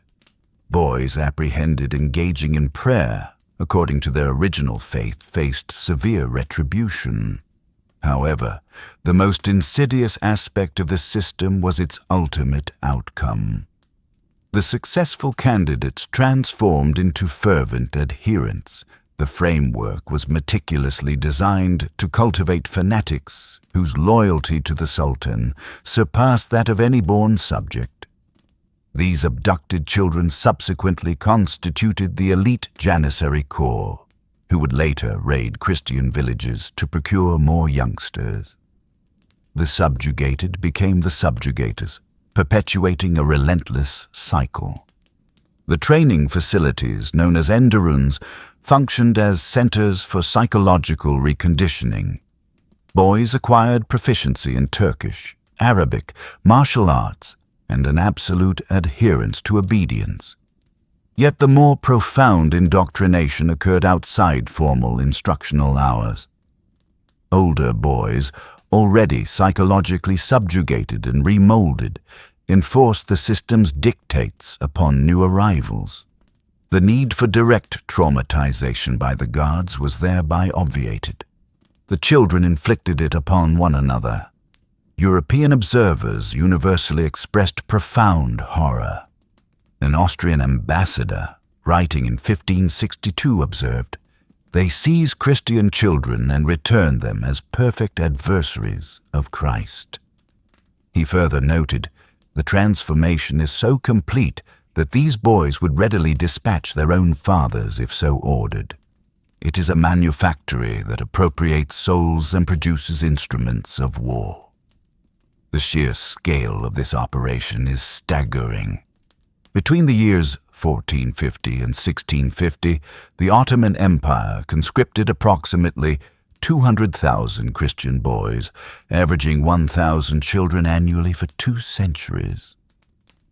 Speaker 1: Boys apprehended engaging in prayer, according to their original faith, faced severe retribution. However, the most insidious aspect of the system was its ultimate outcome. The successful candidates transformed into fervent adherents. The framework was meticulously designed to cultivate fanatics whose loyalty to the Sultan surpassed that of any born subject. These abducted children subsequently constituted the elite Janissary Corps, who would later raid Christian villages to procure more youngsters. The subjugated became the subjugators, perpetuating a relentless cycle. The training facilities, known as enderons, functioned as centers for psychological reconditioning. Boys acquired proficiency in Turkish, Arabic, martial arts, and an absolute adherence to obedience. Yet the more profound indoctrination occurred outside formal instructional hours. Older boys, already psychologically subjugated and remolded, enforced the system's dictates upon new arrivals. The need for direct traumatization by the guards was thereby obviated. The children inflicted it upon one another. European observers universally expressed profound horror. An Austrian ambassador, writing in 1562, observed, "They seize Christian children and return them as perfect adversaries of Christ." He further noted, "The transformation is so complete that these boys would readily dispatch their own fathers if so ordered. It is a manufactory that appropriates souls and produces instruments of war." The sheer scale of this operation is staggering. Between the years 1450 and 1650, the Ottoman Empire conscripted approximately 200,000 Christian boys, averaging 1,000 children annually for 2 centuries.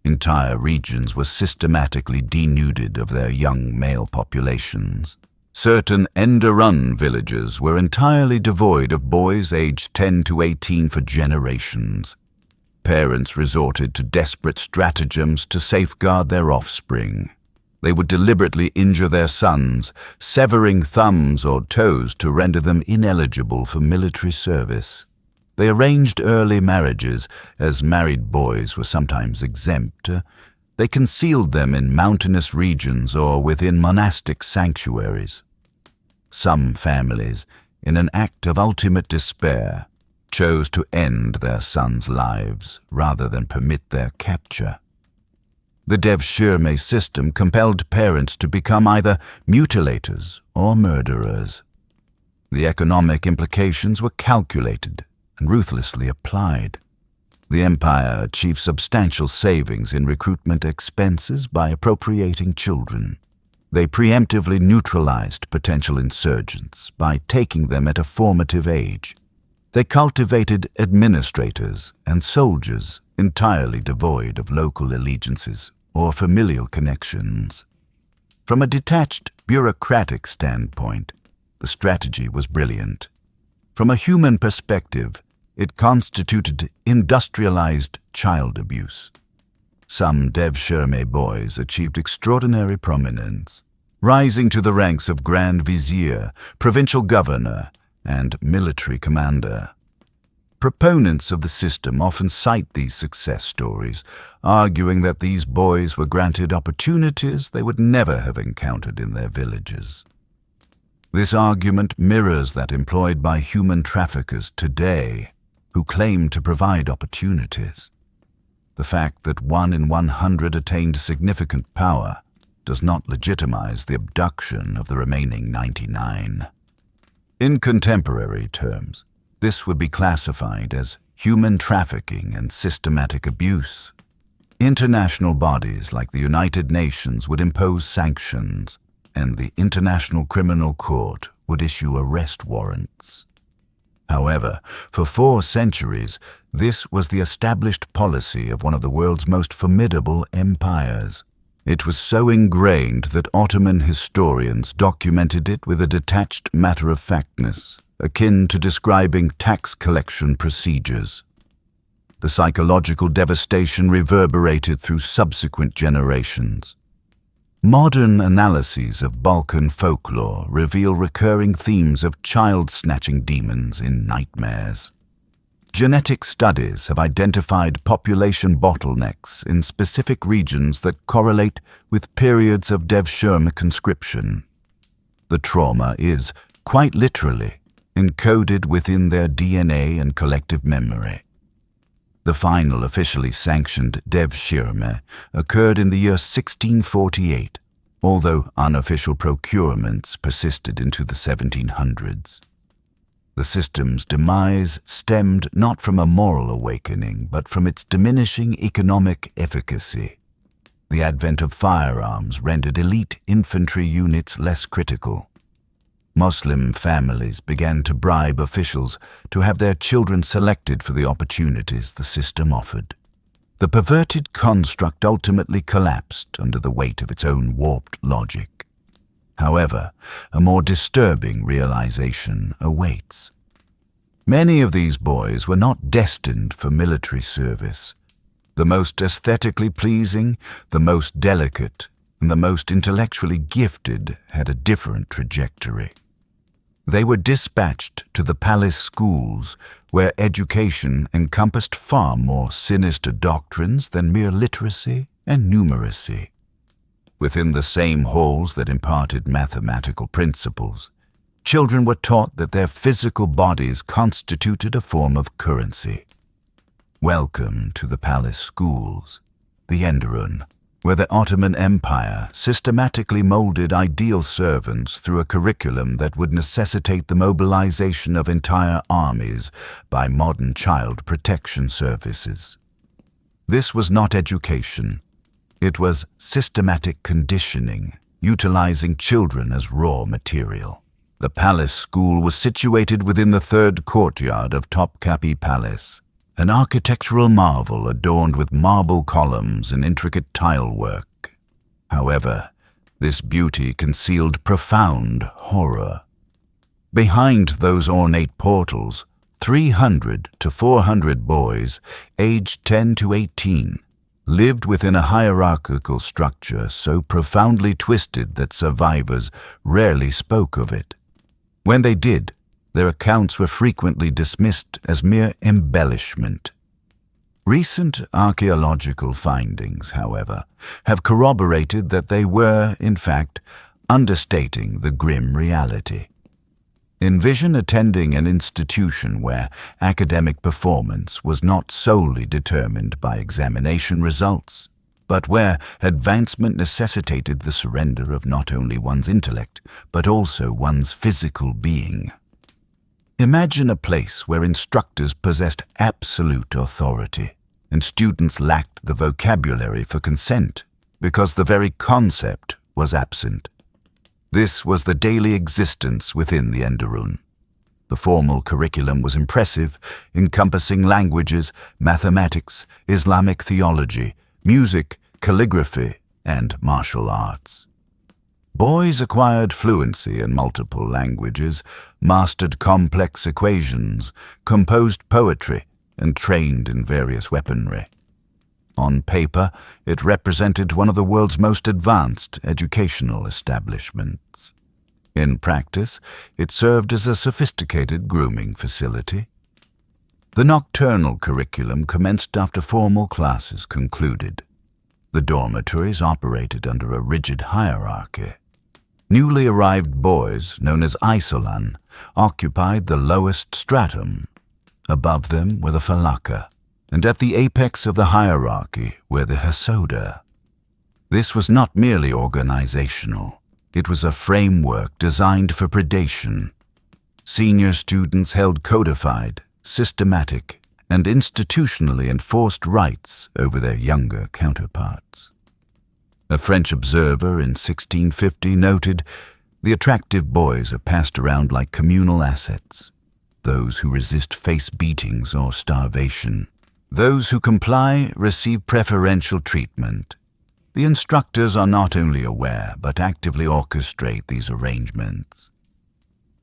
Speaker 1: Entire regions were systematically denuded of their young male populations. Certain Enderun villages were entirely devoid of boys aged 10 to 18 for generations. Parents resorted to desperate stratagems to safeguard their offspring. They would deliberately injure their sons, severing thumbs or toes to render them ineligible for military service. They arranged early marriages, as married boys were sometimes exempt. They concealed them in mountainous regions or within monastic sanctuaries. Some families, in an act of ultimate despair, chose to end their sons' lives rather than permit their capture. The devshirme system compelled parents to become either mutilators or murderers. The economic implications were calculated and ruthlessly applied. The empire achieved substantial savings in recruitment expenses by appropriating children. They preemptively neutralized potential insurgents by taking them at a formative age. They cultivated administrators and soldiers entirely devoid of local allegiances or familial connections. From a detached bureaucratic standpoint, the strategy was brilliant. From a human perspective, it constituted industrialized child abuse. Some devshirme boys achieved extraordinary prominence, rising to the ranks of Grand Vizier, provincial governor, and military commander. Proponents of the system often cite these success stories, arguing that these boys were granted opportunities they would never have encountered in their villages. This argument mirrors that employed by human traffickers today, who claim to provide opportunities. The fact that 1 in 100 attained significant power does not legitimize the abduction of the remaining 99. In contemporary terms, this would be classified as human trafficking and systematic abuse. International bodies like the United Nations would impose sanctions, and the International Criminal Court would issue arrest warrants. However, for 4 centuries, this was the established policy of one of the world's most formidable empires. It was so ingrained that Ottoman historians documented it with a detached matter-of-factness, akin to describing tax collection procedures. The psychological devastation reverberated through subsequent generations. Modern analyses of Balkan folklore reveal recurring themes of child-snatching demons in nightmares. Genetic studies have identified population bottlenecks in specific regions that correlate with periods of Devshirme conscription. The trauma is, quite literally, encoded within their DNA and collective memory. The final officially sanctioned Devshirme occurred in the year 1648, although unofficial procurements persisted into the 1700s. The system's demise stemmed not from a moral awakening, but from its diminishing economic efficacy. The advent of firearms rendered elite infantry units less critical. Muslim families began to bribe officials to have their children selected for the opportunities the system offered. The perverted construct ultimately collapsed under the weight of its own warped logic. However, a more disturbing realization awaits. Many of these boys were not destined for military service. The most aesthetically pleasing, the most delicate, and the most intellectually gifted had a different trajectory. They were dispatched to the palace schools, where education encompassed far more sinister doctrines than mere literacy and numeracy. Within the same halls that imparted mathematical principles, children were taught that their physical bodies constituted a form of currency. Welcome to the palace schools, the Enderun, where the Ottoman Empire systematically molded ideal servants through a curriculum that would necessitate the mobilization of entire armies by modern child protection services. This was not education. It was systematic conditioning, utilizing children as raw material. The palace school was situated within the 3rd courtyard of Topkapi Palace, an architectural marvel adorned with marble columns and intricate tile work. However, this beauty concealed profound horror. Behind those ornate portals, 300 to 400 boys, aged 10 to 18, lived within a hierarchical structure so profoundly twisted that survivors rarely spoke of it. When they did, their accounts were frequently dismissed as mere embellishment. Recent archaeological findings, however, have corroborated that they were, in fact, understating the grim reality. Envision attending an institution where academic performance was not solely determined by examination results, but where advancement necessitated the surrender of not only one's intellect, but also one's physical being. Imagine a place where instructors possessed absolute authority, and students lacked the vocabulary for consent because the very concept was absent. This was the daily existence within the Enderun. The formal curriculum was impressive, encompassing languages, mathematics, Islamic theology, music, calligraphy, and martial arts. Boys acquired fluency in multiple languages, mastered complex equations, composed poetry, and trained in various weaponry. On paper, it represented one of the world's most advanced educational establishments. In practice, it served as a sophisticated grooming facility. The nocturnal curriculum commenced after formal classes concluded. The dormitories operated under a rigid hierarchy. Newly arrived boys, known as Isolan, occupied the lowest stratum. Above them were the Falaka, and at the apex of the hierarchy were the Hasoda. This was not merely organizational. It was a framework designed for predation. Senior students held codified, systematic, and institutionally enforced rights over their younger counterparts. A French observer in 1650 noted, "The attractive boys are passed around like communal assets. Those who resist face beatings or starvation. Those who comply receive preferential treatment. The instructors are not only aware, but actively orchestrate these arrangements.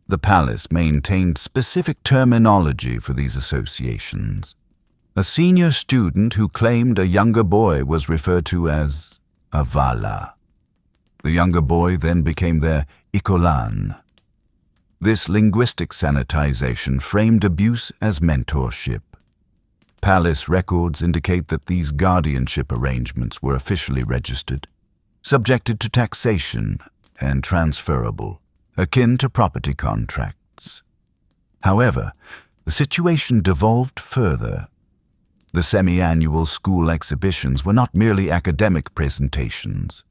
Speaker 1: The palace maintained specific terminology for these associations. A senior student who claimed a younger boy was referred to as a vala. The younger boy then became their ikolan. This linguistic sanitization framed abuse as mentorship. Palace records indicate that these guardianship arrangements were officially registered, subjected to taxation, and transferable, akin to property contracts. However, the situation devolved further. The semi-annual school exhibitions were not merely academic presentations.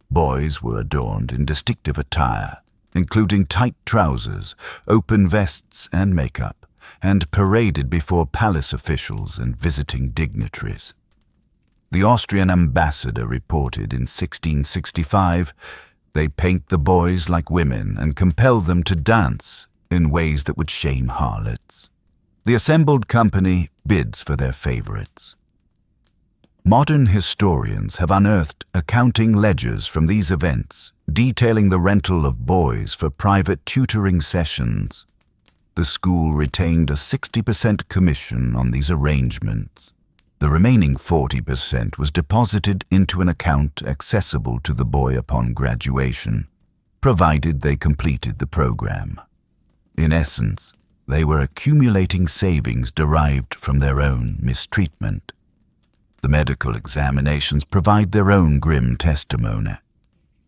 Speaker 1: Boys were adorned in distinctive attire, including tight trousers, open vests and makeup, and paraded before palace officials and visiting dignitaries. The Austrian ambassador reported in 1665, "They paint the boys like women and compel them to dance in ways that would shame harlots." The assembled company bids for their favorites. Modern historians have unearthed accounting ledgers from these events detailing the rental of boys for private tutoring sessions. The school retained a 60% commission on these arrangements. The remaining 40% was deposited into an account accessible to the boy upon graduation, provided they completed the program. In essence, they were accumulating savings derived from their own mistreatment. The medical examinations provide their own grim testimony.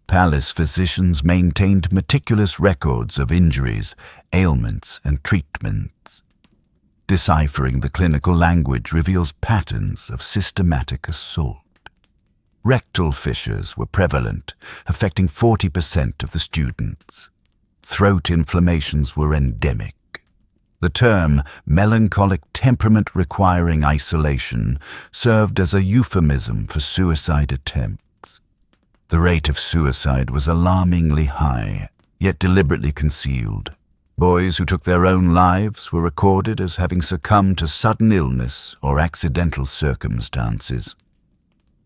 Speaker 1: Palace physicians maintained meticulous records of injuries, ailments, and treatments. Deciphering the clinical language reveals patterns of systematic assault. Rectal fissures were prevalent, affecting 40% of the students. Throat inflammations were endemic. The term melancholic temperament requiring isolation served as a euphemism for suicide attempts. The rate of suicide was alarmingly high, yet deliberately concealed. Boys who took their own lives were recorded as having succumbed to sudden illness or accidental circumstances.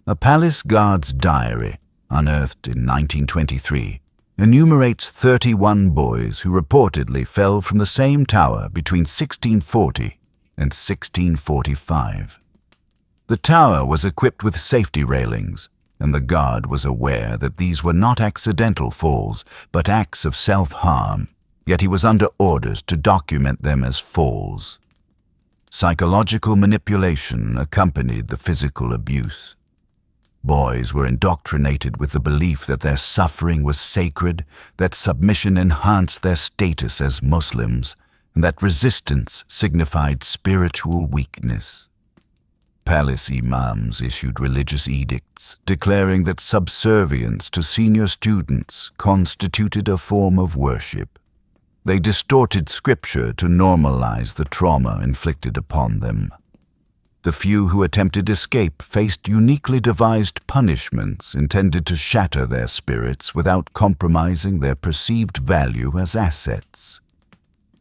Speaker 1: A palace guard's diary, unearthed in 1923, enumerates 31 boys who reportedly fell from the same tower between 1640 and 1645. The tower was equipped with safety railings, and the guard was aware that these were not accidental falls, but acts of self-harm, yet he was under orders to document them as falls. Psychological manipulation accompanied the physical abuse. Boys were indoctrinated with the belief that their suffering was sacred, that submission enhanced their status as Muslims, and that resistance signified spiritual weakness. Palace imams issued religious edicts declaring that subservience to senior students constituted a form of worship. They distorted scripture to normalize the trauma inflicted upon them. The few who attempted escape faced uniquely devised punishments intended to shatter their spirits without compromising their perceived value as assets.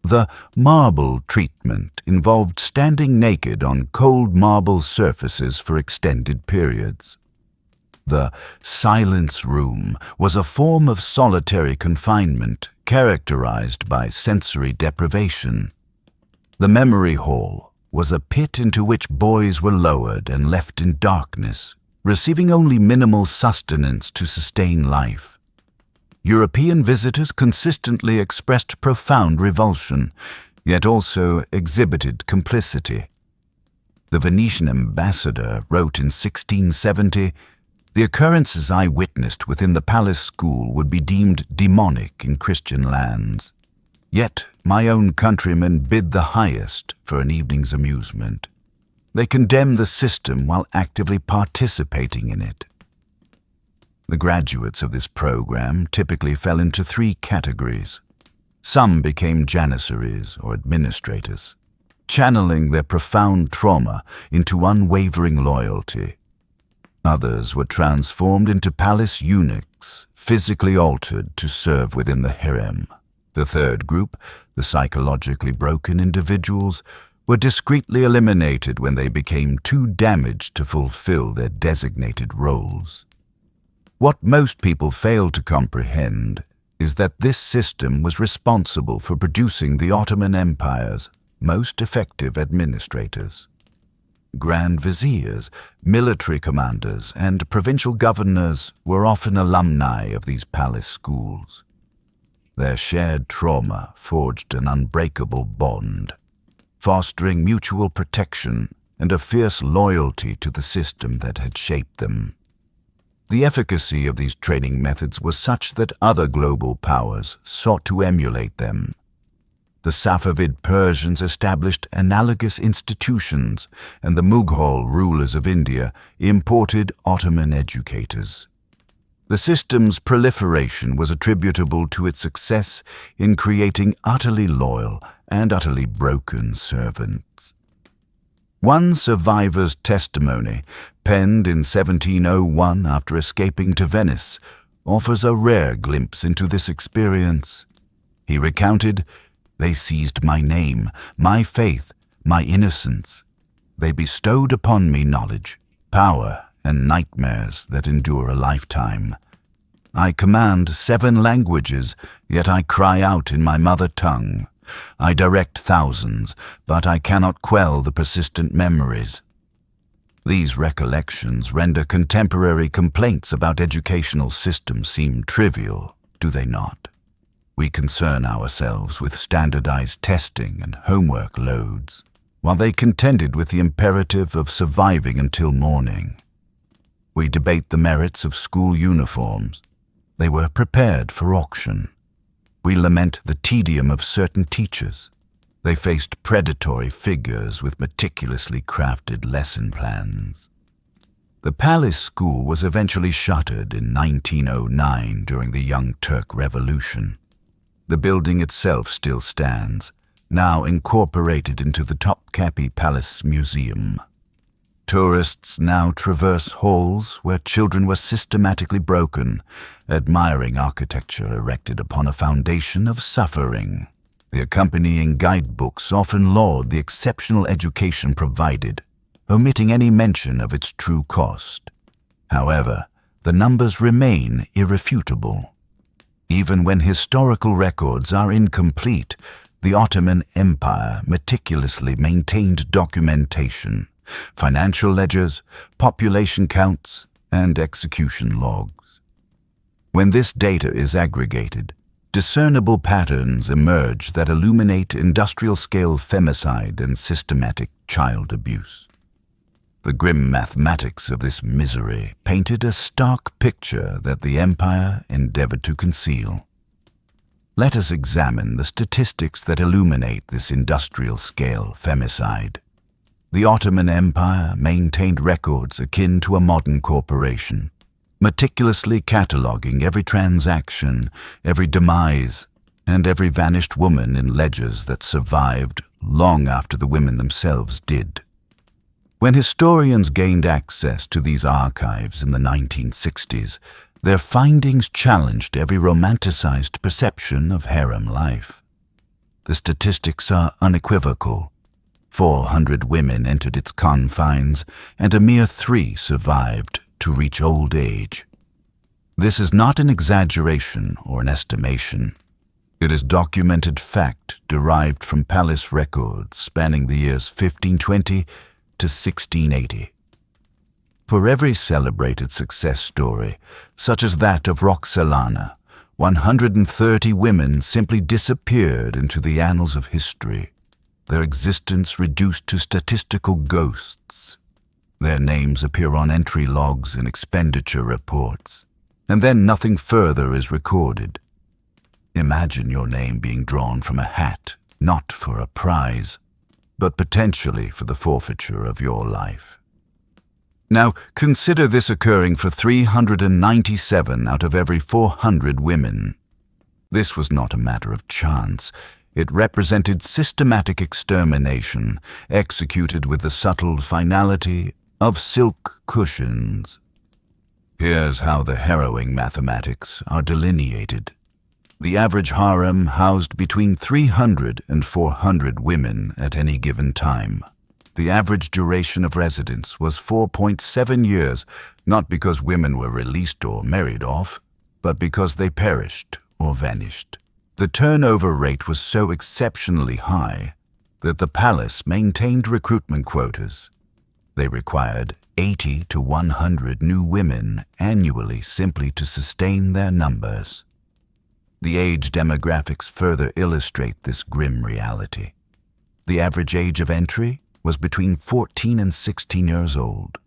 Speaker 1: The marble treatment involved standing naked on cold marble surfaces for extended periods. The silence room was a form of solitary confinement characterized by sensory deprivation. The memory hall was a pit into which boys were lowered and left in darkness, receiving only minimal sustenance to sustain life. European visitors consistently expressed profound revulsion, yet also exhibited complicity. The Venetian ambassador wrote in 1670, "The occurrences I witnessed within the palace school would be deemed demonic in Christian lands. Yet my own countrymen bid the highest for an evening's amusement. They condemn the system while actively participating in it." The graduates of this program typically fell into three categories. Some became janissaries or administrators, channeling their profound trauma into unwavering loyalty. Others were transformed into palace eunuchs, physically altered to serve within the harem. The third group, the psychologically broken individuals, were discreetly eliminated when they became too damaged to fulfill their designated roles. What most people fail to comprehend is that this system was responsible for producing the Ottoman Empire's most effective administrators. Grand viziers, military commanders, and provincial governors were often alumni of these palace schools. Their shared trauma forged an unbreakable bond, fostering mutual protection and a fierce loyalty to the system that had shaped them. The efficacy of these training methods was such that other global powers sought to emulate them. The Safavid Persians established analogous institutions, and the Mughal rulers of India imported Ottoman educators. The system's proliferation was attributable to its success in creating utterly loyal and utterly broken servants. One survivor's testimony, penned in 1701 after escaping to Venice, offers a rare glimpse into this experience. He recounted, "They seized my name, my faith, my innocence. They bestowed upon me knowledge, power, and nightmares that endure a lifetime. I command 7 languages, yet I cry out in my mother tongue. I direct thousands, but I cannot quell the persistent memories." These recollections render contemporary complaints about educational systems seem trivial, do they not? We concern ourselves with standardized testing and homework loads, while they contended with the imperative of surviving until morning. We debate the merits of school uniforms. They were prepared for auction. We lament the tedium of certain teachers. They faced predatory figures with meticulously crafted lesson plans. The palace school was eventually shuttered in 1909 during the Young Turk Revolution. The building itself still stands, now incorporated into the Topkapi Palace Museum. Tourists now traverse halls where children were systematically broken, admiring architecture erected upon a foundation of suffering. The accompanying guidebooks often laud the exceptional education provided, omitting any mention of its true cost. However, the numbers remain irrefutable. Even when historical records are incomplete, the Ottoman Empire meticulously maintained documentation, financial ledgers, population counts, and execution logs. When this data is aggregated, discernible patterns emerge that illuminate industrial-scale femicide and systematic child abuse. The grim mathematics of this misery painted a stark picture that the empire endeavored to conceal. Let us examine the statistics that illuminate this industrial-scale femicide. The Ottoman Empire maintained records akin to a modern corporation, meticulously cataloguing every transaction, every demise, and every vanished woman in ledgers that survived long after the women themselves did. When historians gained access to these archives in the 1960s, their findings challenged every romanticized perception of harem life. The statistics are unequivocal. 400 women entered its confines, and a mere 3 survived to reach old age. This is not an exaggeration or an estimation. It is documented fact derived from palace records spanning the years 1520 to 1680. For every celebrated success story, such as that of Roxelana, 130 women simply disappeared into the annals of history, their existence reduced to statistical ghosts. Their names appear on entry logs and expenditure reports, and then nothing further is recorded. Imagine your name being drawn from a hat, not for a prize, but potentially for the forfeiture of your life. Now, consider this occurring for 397 out of every 400 women. This was not a matter of chance. It represented systematic extermination, executed with the subtle finality of silk cushions. Here's how the harrowing mathematics are delineated. The average harem housed between 300 and 400 women at any given time. The average duration of residence was 4.7 years, not because women were released or married off, but because they perished or vanished. The turnover rate was so exceptionally high that the palace maintained recruitment quotas. They required 80 to 100 new women annually simply to sustain their numbers. The age demographics further illustrate this grim reality. The average age of entry was between 14 and 16 years old.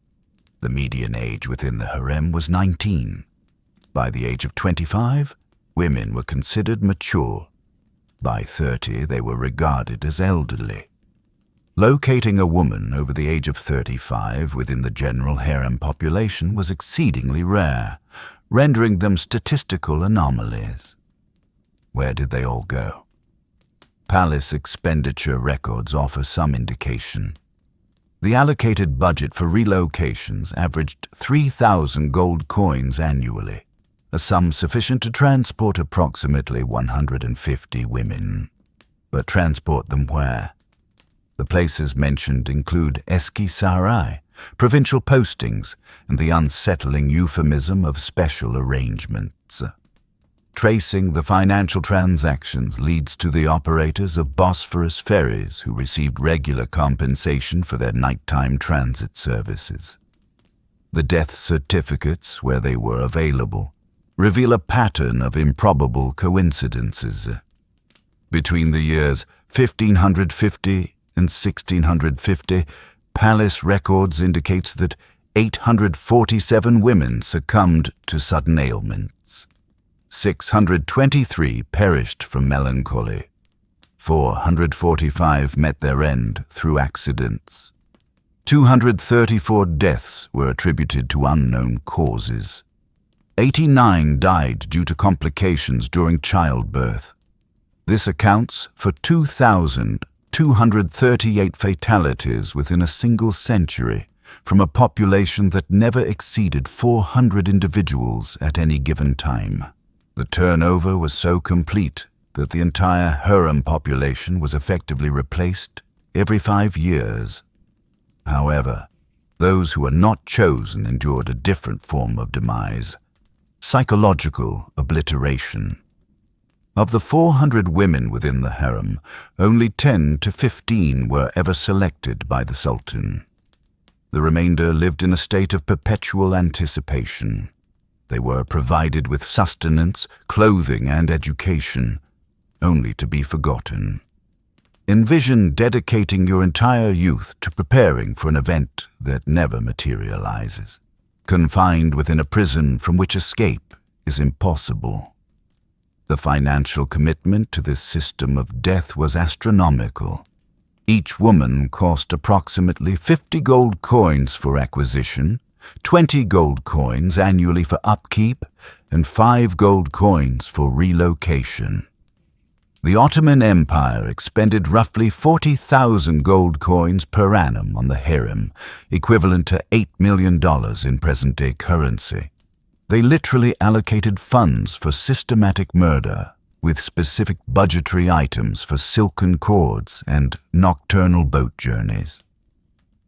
Speaker 1: The median age within the harem was 19. By the age of 25, women were considered mature. By 30, they were regarded as elderly. Locating a woman over the age of 35 within the general harem population was exceedingly rare, rendering them statistical anomalies. Where did they all go? Palace expenditure records offer some indication. The allocated budget for relocations averaged 3,000 gold coins annually, a sum sufficient to transport approximately 150 women. But transport them where? The places mentioned include eski sarai, provincial postings, and the unsettling euphemism of special arrangements. Tracing the financial transactions leads to the operators of Bosphorus ferries who received regular compensation for their nighttime transit services. The death certificates, where they were available, reveal a pattern of improbable coincidences. Between the years 1550 and 1650, palace records indicates that 847 women succumbed to sudden ailments. 623 perished from melancholy. 445 met their end through accidents. 234 deaths were attributed to unknown causes. 89 died due to complications during childbirth. This accounts for 2,238 fatalities within a single century, from a population that never exceeded 400 individuals at any given time. The turnover was so complete that the entire harem population was effectively replaced every 5 years. However, those who were not chosen endured a different form of demise: psychological obliteration. Of the 400 women within the harem, only 10 to 15 were ever selected by the Sultan. The remainder lived in a state of perpetual anticipation. They were provided with sustenance, clothing, and education, only to be forgotten. Envision dedicating your entire youth to preparing for an event that never materializes, confined within a prison from which escape is impossible. The financial commitment to this system of death was astronomical. Each woman cost approximately 50 gold coins for acquisition, 20 gold coins annually for upkeep, and 5 gold coins for relocation. The Ottoman Empire expended roughly 40,000 gold coins per annum on the harem, equivalent to $8 million in present-day currency. They literally allocated funds for systematic murder, with specific budgetary items for silken cords and nocturnal boat journeys.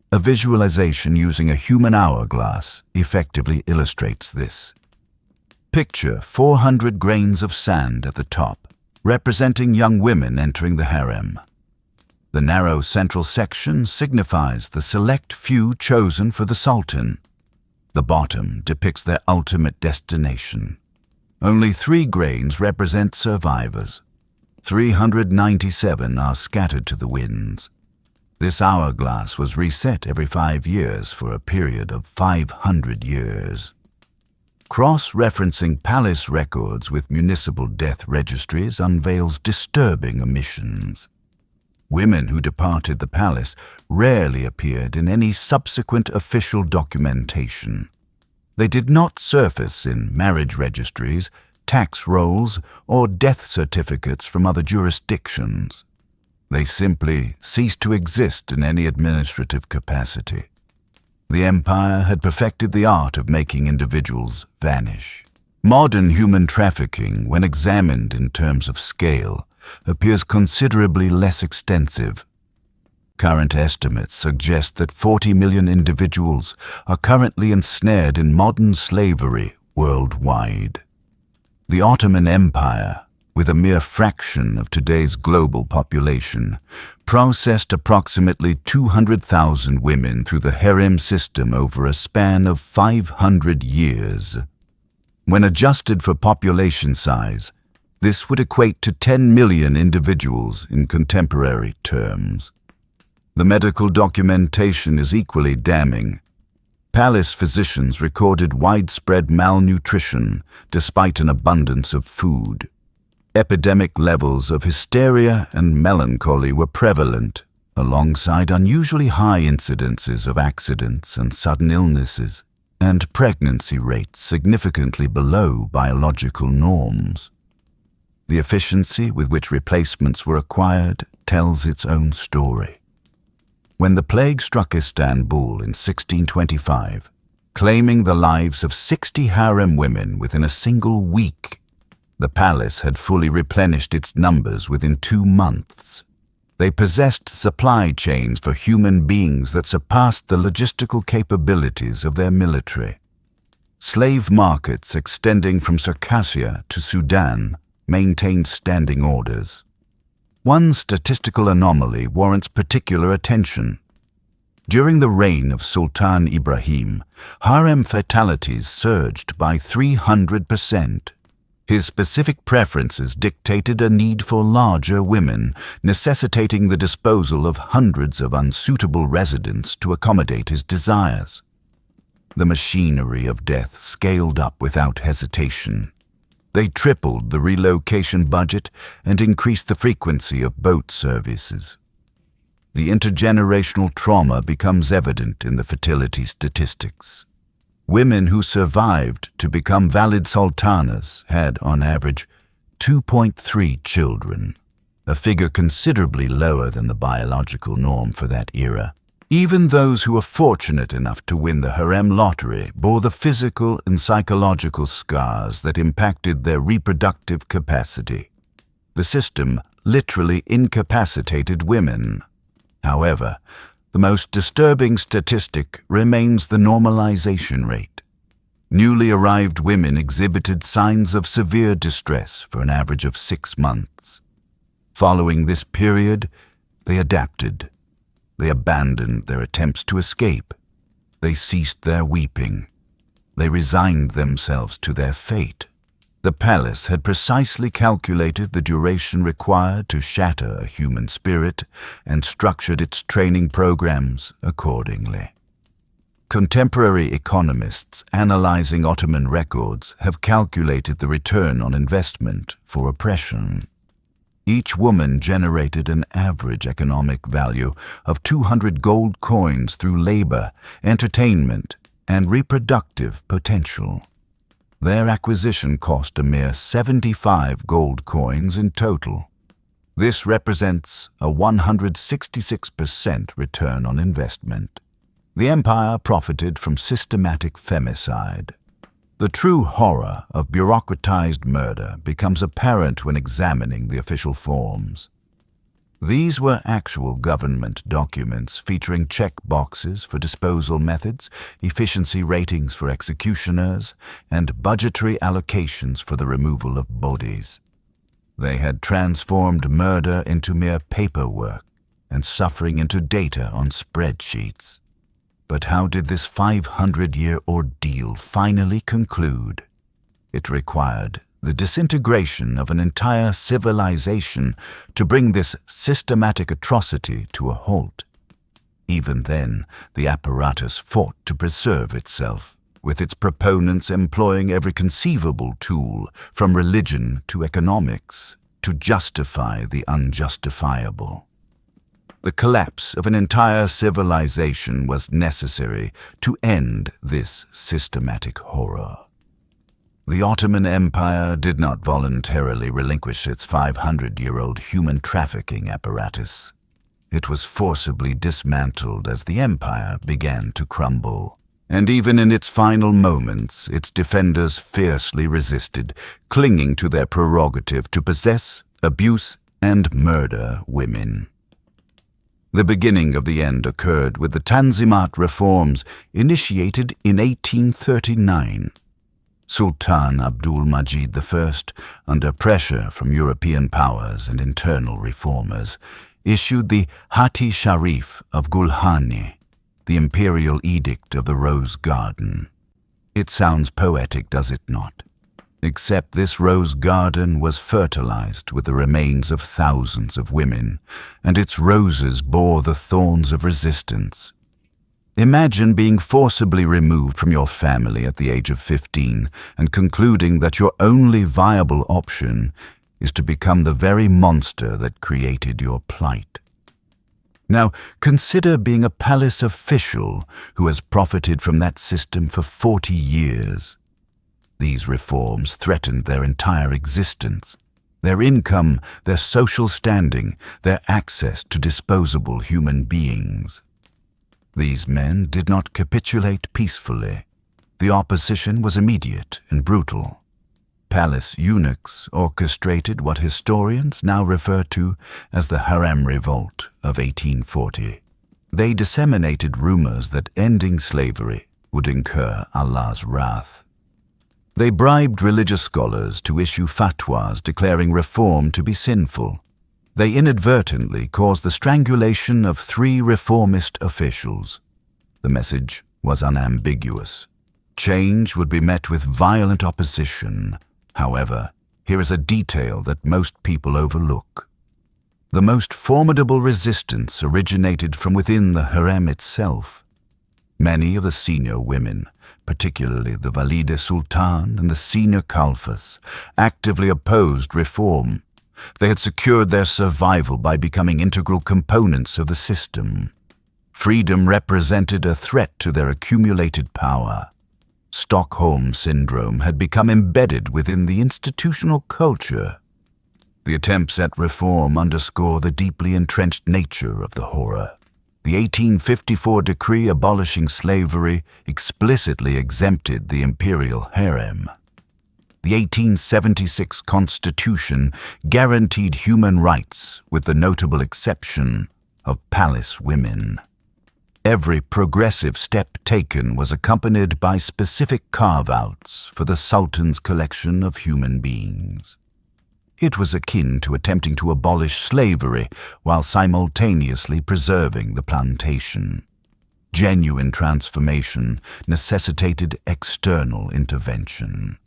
Speaker 1: A visualization using a human hourglass effectively illustrates this. Picture 400 grains of sand at the top, representing young women entering the harem. The narrow central section signifies the select few chosen for the Sultan. The bottom depicts their ultimate destination. Only 3 grains represent survivors. 397 are scattered to the winds. This hourglass was reset every 5 years for a period of 500 years. Cross-referencing palace records with municipal death registries unveils disturbing omissions. Women who departed the palace rarely appeared in any subsequent official documentation. They did not surface in marriage registries, tax rolls, or death certificates from other jurisdictions. They simply ceased to exist in any administrative capacity. The empire had perfected the art of making individuals vanish. Modern human trafficking, when examined in terms of scale, appears considerably less extensive. Current estimates suggest that 40 million individuals are currently ensnared in modern slavery worldwide. The Ottoman Empire, with a mere fraction of today's global population, processed approximately 200,000 women through the Harem system over a span of 500 years. When adjusted for population size, this would equate to 10 million individuals in contemporary terms. The medical documentation is equally damning. Palace physicians recorded widespread malnutrition despite an abundance of food. Epidemic levels of hysteria and melancholy were prevalent, alongside unusually high incidences of accidents and sudden illnesses, and pregnancy rates significantly below biological norms. The efficiency with which replacements were acquired tells its own story. When the plague struck Istanbul in 1625, claiming the lives of 60 harem women within a single week, the palace had fully replenished its numbers within 2 months. They possessed supply chains for human beings that surpassed the logistical capabilities of their military. Slave markets extending from Circassia to Sudan maintained standing orders. One statistical anomaly warrants particular attention. During the reign of Sultan Ibrahim, harem fatalities surged by 300%. His specific preferences dictated a need for larger women, necessitating the disposal of hundreds of unsuitable residents to accommodate his desires. The machinery of death scaled up without hesitation. They tripled the relocation budget and increased the frequency of boat services. The intergenerational trauma becomes evident in the fertility statistics. Women who survived to become valid sultanas had, on average, 2.3 children, a figure considerably lower than the biological norm for that era. Even those who were fortunate enough to win the harem lottery bore the physical and psychological scars that impacted their reproductive capacity. The system literally incapacitated women. However, the most disturbing statistic remains the normalization rate. Newly arrived women exhibited signs of severe distress for an average of 6 months. Following this period, they adapted. They abandoned their attempts to escape. They ceased their weeping. They resigned themselves to their fate. The palace had precisely calculated the duration required to shatter a human spirit and structured its training programs accordingly. Contemporary economists analyzing Ottoman records have calculated the return on investment for oppression. Each woman generated an average economic value of 200 gold coins through labor, entertainment, and reproductive potential. Their acquisition cost a mere 75 gold coins in total. This represents a 166% return on investment. The empire profited from systematic femicide. The true horror of bureaucratized murder becomes apparent when examining the official forms. These were actual government documents featuring check boxes for disposal methods, efficiency ratings for executioners, and budgetary allocations for the removal of bodies. They had transformed murder into mere paperwork and suffering into data on spreadsheets. But how did this 500-year ordeal finally conclude? It required the disintegration of an entire civilization to bring this systematic atrocity to a halt. Even then, the apparatus fought to preserve itself, with its proponents employing every conceivable tool, from religion to economics, to justify the unjustifiable. The collapse of an entire civilization was necessary to end this systematic horror. The Ottoman Empire did not voluntarily relinquish its 500-year-old human trafficking apparatus. It was forcibly dismantled as the empire began to crumble. And even in its final moments, its defenders fiercely resisted, clinging to their prerogative to possess, abuse, and murder women. The beginning of the end occurred with the Tanzimat reforms initiated in 1839. Sultan Abdul Majid I, under pressure from European powers and internal reformers, issued the Hati Sharif of Gulhani, the imperial edict of the Rose Garden. It sounds poetic, does it not? Except this rose garden was fertilized with the remains of thousands of women, and its roses bore the thorns of resistance. Imagine being forcibly removed from your family at the age of 15 and concluding that your only viable option is to become the very monster that created your plight. Now, consider being a palace official who has profited from that system for 40 years. These reforms threatened their entire existence, their income, their social standing, their access to disposable human beings. These men did not capitulate peacefully. The opposition was immediate and brutal. Palace eunuchs orchestrated what historians now refer to as the Harem Revolt of 1840. They disseminated rumors that ending slavery would incur Allah's wrath. They bribed religious scholars to issue fatwas declaring reform to be sinful. They inadvertently caused the strangulation of 3 reformist officials. The message was unambiguous. Change would be met with violent opposition. However, here is a detail that most people overlook. The most formidable resistance originated from within the harem itself. Many of the senior women, particularly the Valide Sultan and the senior Kalfas, actively opposed reform. They had secured their survival by becoming integral components of the system. Freedom represented a threat to their accumulated power. Stockholm Syndrome had become embedded within the institutional culture. The attempts at reform underscore the deeply entrenched nature of the horror. The 1854 decree abolishing slavery explicitly exempted the imperial harem. The 1876 Constitution guaranteed human rights with the notable exception of palace women. Every progressive step taken was accompanied by specific carve-outs for the Sultan's collection of human beings. It was akin to attempting to abolish slavery while simultaneously preserving the plantation. Genuine transformation necessitated external intervention.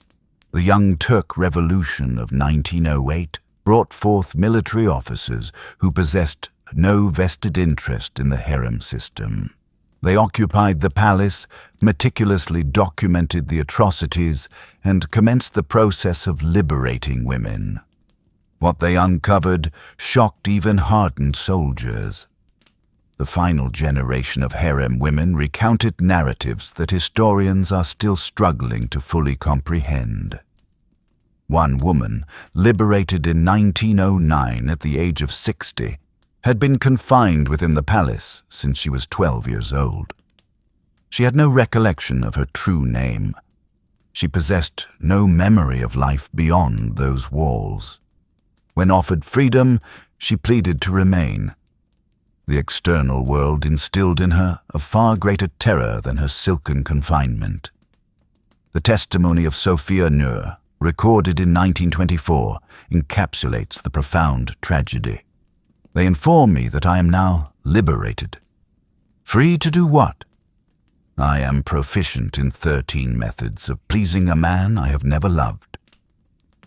Speaker 1: The Young Turk Revolution of 1908 brought forth military officers who possessed no vested interest in the harem system. They occupied the palace, meticulously documented the atrocities, and commenced the process of liberating women. What they uncovered shocked even hardened soldiers. The final generation of harem women recounted narratives that historians are still struggling to fully comprehend. One woman, liberated in 1909 at the age of 60, had been confined within the palace since she was 12 years old. She had no recollection of her true name. She possessed no memory of life beyond those walls. When offered freedom, she pleaded to remain. The external world instilled in her a far greater terror than her silken confinement. The testimony of Sophia Nur, recorded in 1924, encapsulates the profound tragedy. They inform me that I am now liberated. Free to do what? I am proficient in 13 methods of pleasing a man I have never loved.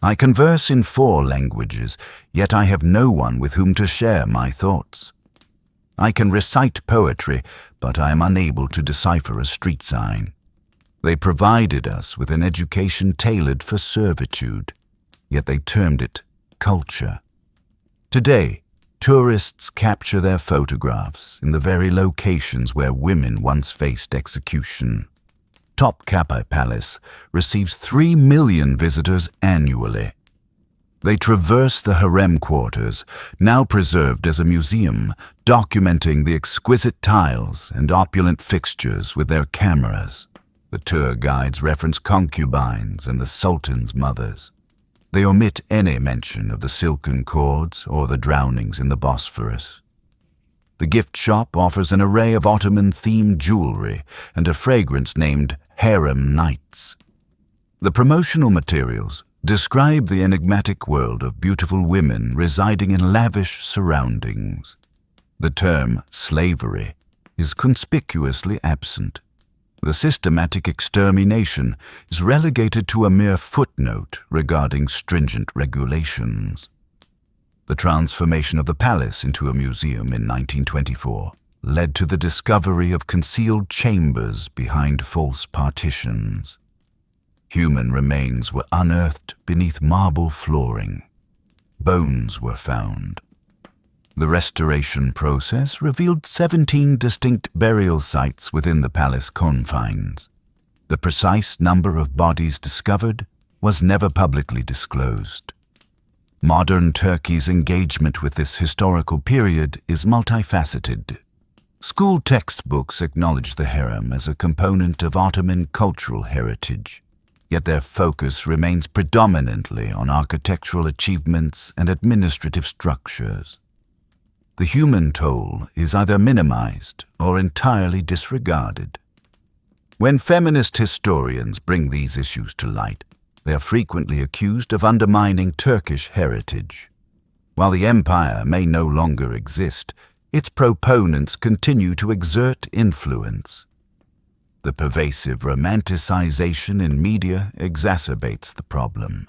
Speaker 1: I converse in 4 languages, yet I have no one with whom to share my thoughts. I can recite poetry, but I am unable to decipher a street sign. They provided us with an education tailored for servitude, yet they termed it culture. Today, tourists capture their photographs in the very locations where women once faced execution. Topkapi Palace receives 3 million visitors annually. They traverse the harem quarters, now preserved as a museum, documenting the exquisite tiles and opulent fixtures with their cameras. The tour guides reference concubines and the Sultans' mothers. They omit any mention of the silken cords or the drownings in the Bosphorus. The gift shop offers an array of Ottoman-themed jewelry and a fragrance named Harem Nights. The promotional materials describe the enigmatic world of beautiful women residing in lavish surroundings. The term slavery is conspicuously absent. The systematic extermination is relegated to a mere footnote regarding stringent regulations. The transformation of the palace into a museum in 1924 led to the discovery of concealed chambers behind false partitions. Human remains were unearthed beneath marble flooring. Bones were found. The restoration process revealed 17 distinct burial sites within the palace confines. The precise number of bodies discovered was never publicly disclosed. Modern Turkey's engagement with this historical period is multifaceted. School textbooks acknowledge the harem as a component of Ottoman cultural heritage, yet their focus remains predominantly on architectural achievements and administrative structures. The human toll is either minimized or entirely disregarded. When feminist historians bring these issues to light, they are frequently accused of undermining Turkish heritage. While the empire may no longer exist, its proponents continue to exert influence. The pervasive romanticization in media exacerbates the problem.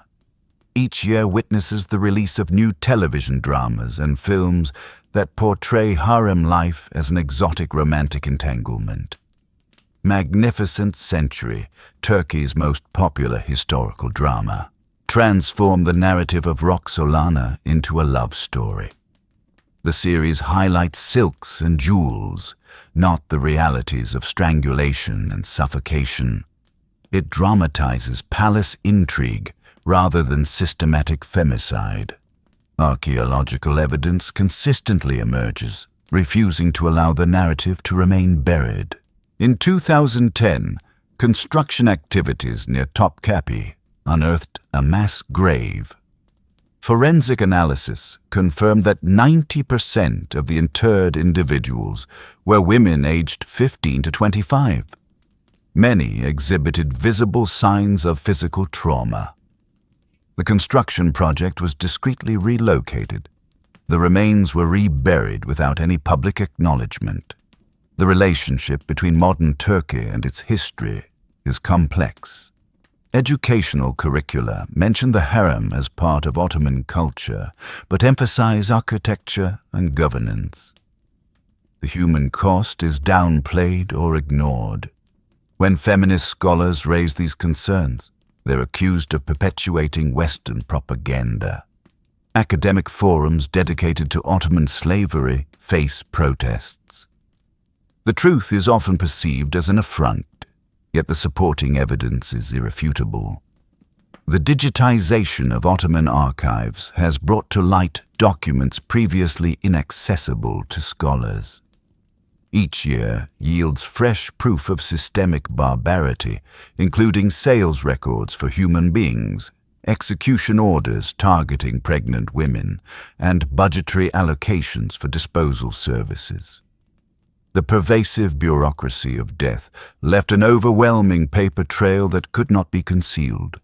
Speaker 1: Each year witnesses the release of new television dramas and films that portray harem life as an exotic romantic entanglement. Magnificent Century, Turkey's most popular historical drama, transformed the narrative of Roxolana into a love story. The series highlights silks and jewels, not the realities of strangulation and suffocation. It dramatizes palace intrigue rather than systematic femicide. Archaeological evidence consistently emerges, refusing to allow the narrative to remain buried. In 2010, construction activities near Topkapi unearthed a mass grave. Forensic analysis confirmed that 90% of the interred individuals were women aged 15 to 25. Many exhibited visible signs of physical trauma. The construction project was discreetly relocated. The remains were reburied without any public acknowledgement. The relationship between modern Turkey and its history is complex. Educational curricula mention the harem as part of Ottoman culture, but emphasize architecture and governance. The human cost is downplayed or ignored. When feminist scholars raise these concerns, they're accused of perpetuating Western propaganda. Academic forums dedicated to Ottoman slavery face protests. The truth is often perceived as an affront, yet the supporting evidence is irrefutable. The digitization of Ottoman archives has brought to light documents previously inaccessible to scholars. Each year yields fresh proof of systemic barbarity, including sales records for human beings, execution orders targeting pregnant women, and budgetary allocations for disposal services. The pervasive bureaucracy of death left an overwhelming paper trail that could not be concealed.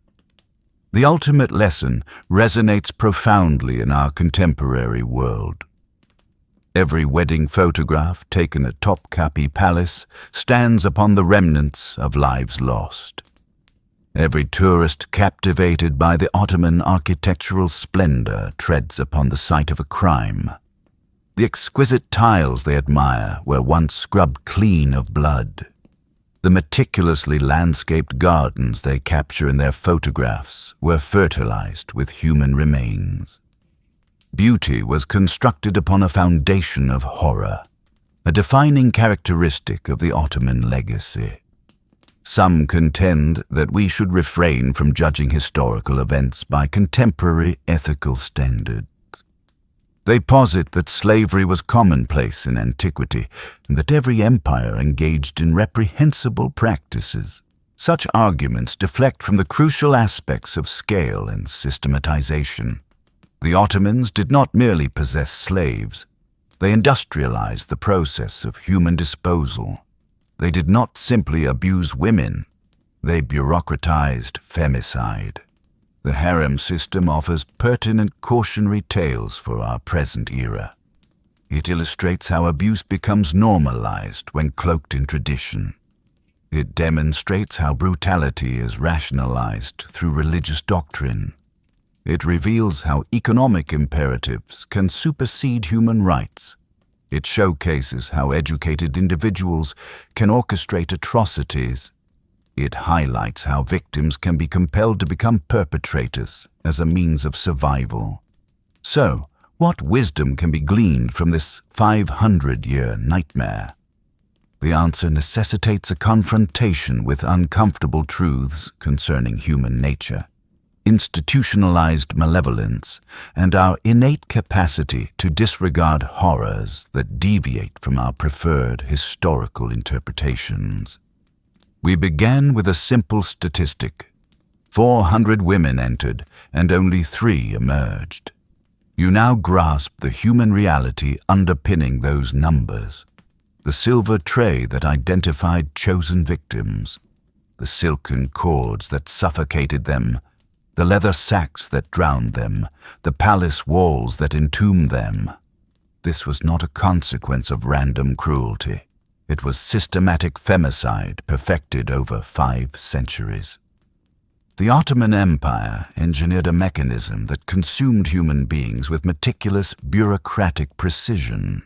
Speaker 1: The ultimate lesson resonates profoundly in our contemporary world. Every wedding photograph taken at Topkapi Palace stands upon the remnants of lives lost. Every tourist captivated by the Ottoman architectural splendor treads upon the site of a crime. The exquisite tiles they admire were once scrubbed clean of blood. The meticulously landscaped gardens they capture in their photographs were fertilized with human remains. Beauty was constructed upon a foundation of horror, a defining characteristic of the Ottoman legacy. Some contend that we should refrain from judging historical events by contemporary ethical standards. They posit that slavery was commonplace in antiquity and that every empire engaged in reprehensible practices. Such arguments deflect from the crucial aspects of scale and systematization. The Ottomans did not merely possess slaves. They industrialized the process of human disposal. They did not simply abuse women. They bureaucratized femicide. The harem system offers pertinent cautionary tales for our present era. It illustrates how abuse becomes normalized when cloaked in tradition. It demonstrates how brutality is rationalized through religious doctrine. It reveals how economic imperatives can supersede human rights. It showcases how educated individuals can orchestrate atrocities. It highlights how victims can be compelled to become perpetrators as a means of survival. So, what wisdom can be gleaned from this 500-year nightmare? The answer necessitates a confrontation with uncomfortable truths concerning human nature, institutionalized malevolence, and our innate capacity to disregard horrors that deviate from our preferred historical interpretations. We began with a simple statistic. 400 women entered, and only 3 emerged. You now grasp the human reality underpinning those numbers. The silver tray that identified chosen victims, the silken cords that suffocated them, the leather sacks that drowned them, the palace walls that entombed them. This was not a consequence of random cruelty. It was systematic femicide perfected over 5 centuries. The Ottoman Empire engineered a mechanism that consumed human beings with meticulous bureaucratic precision.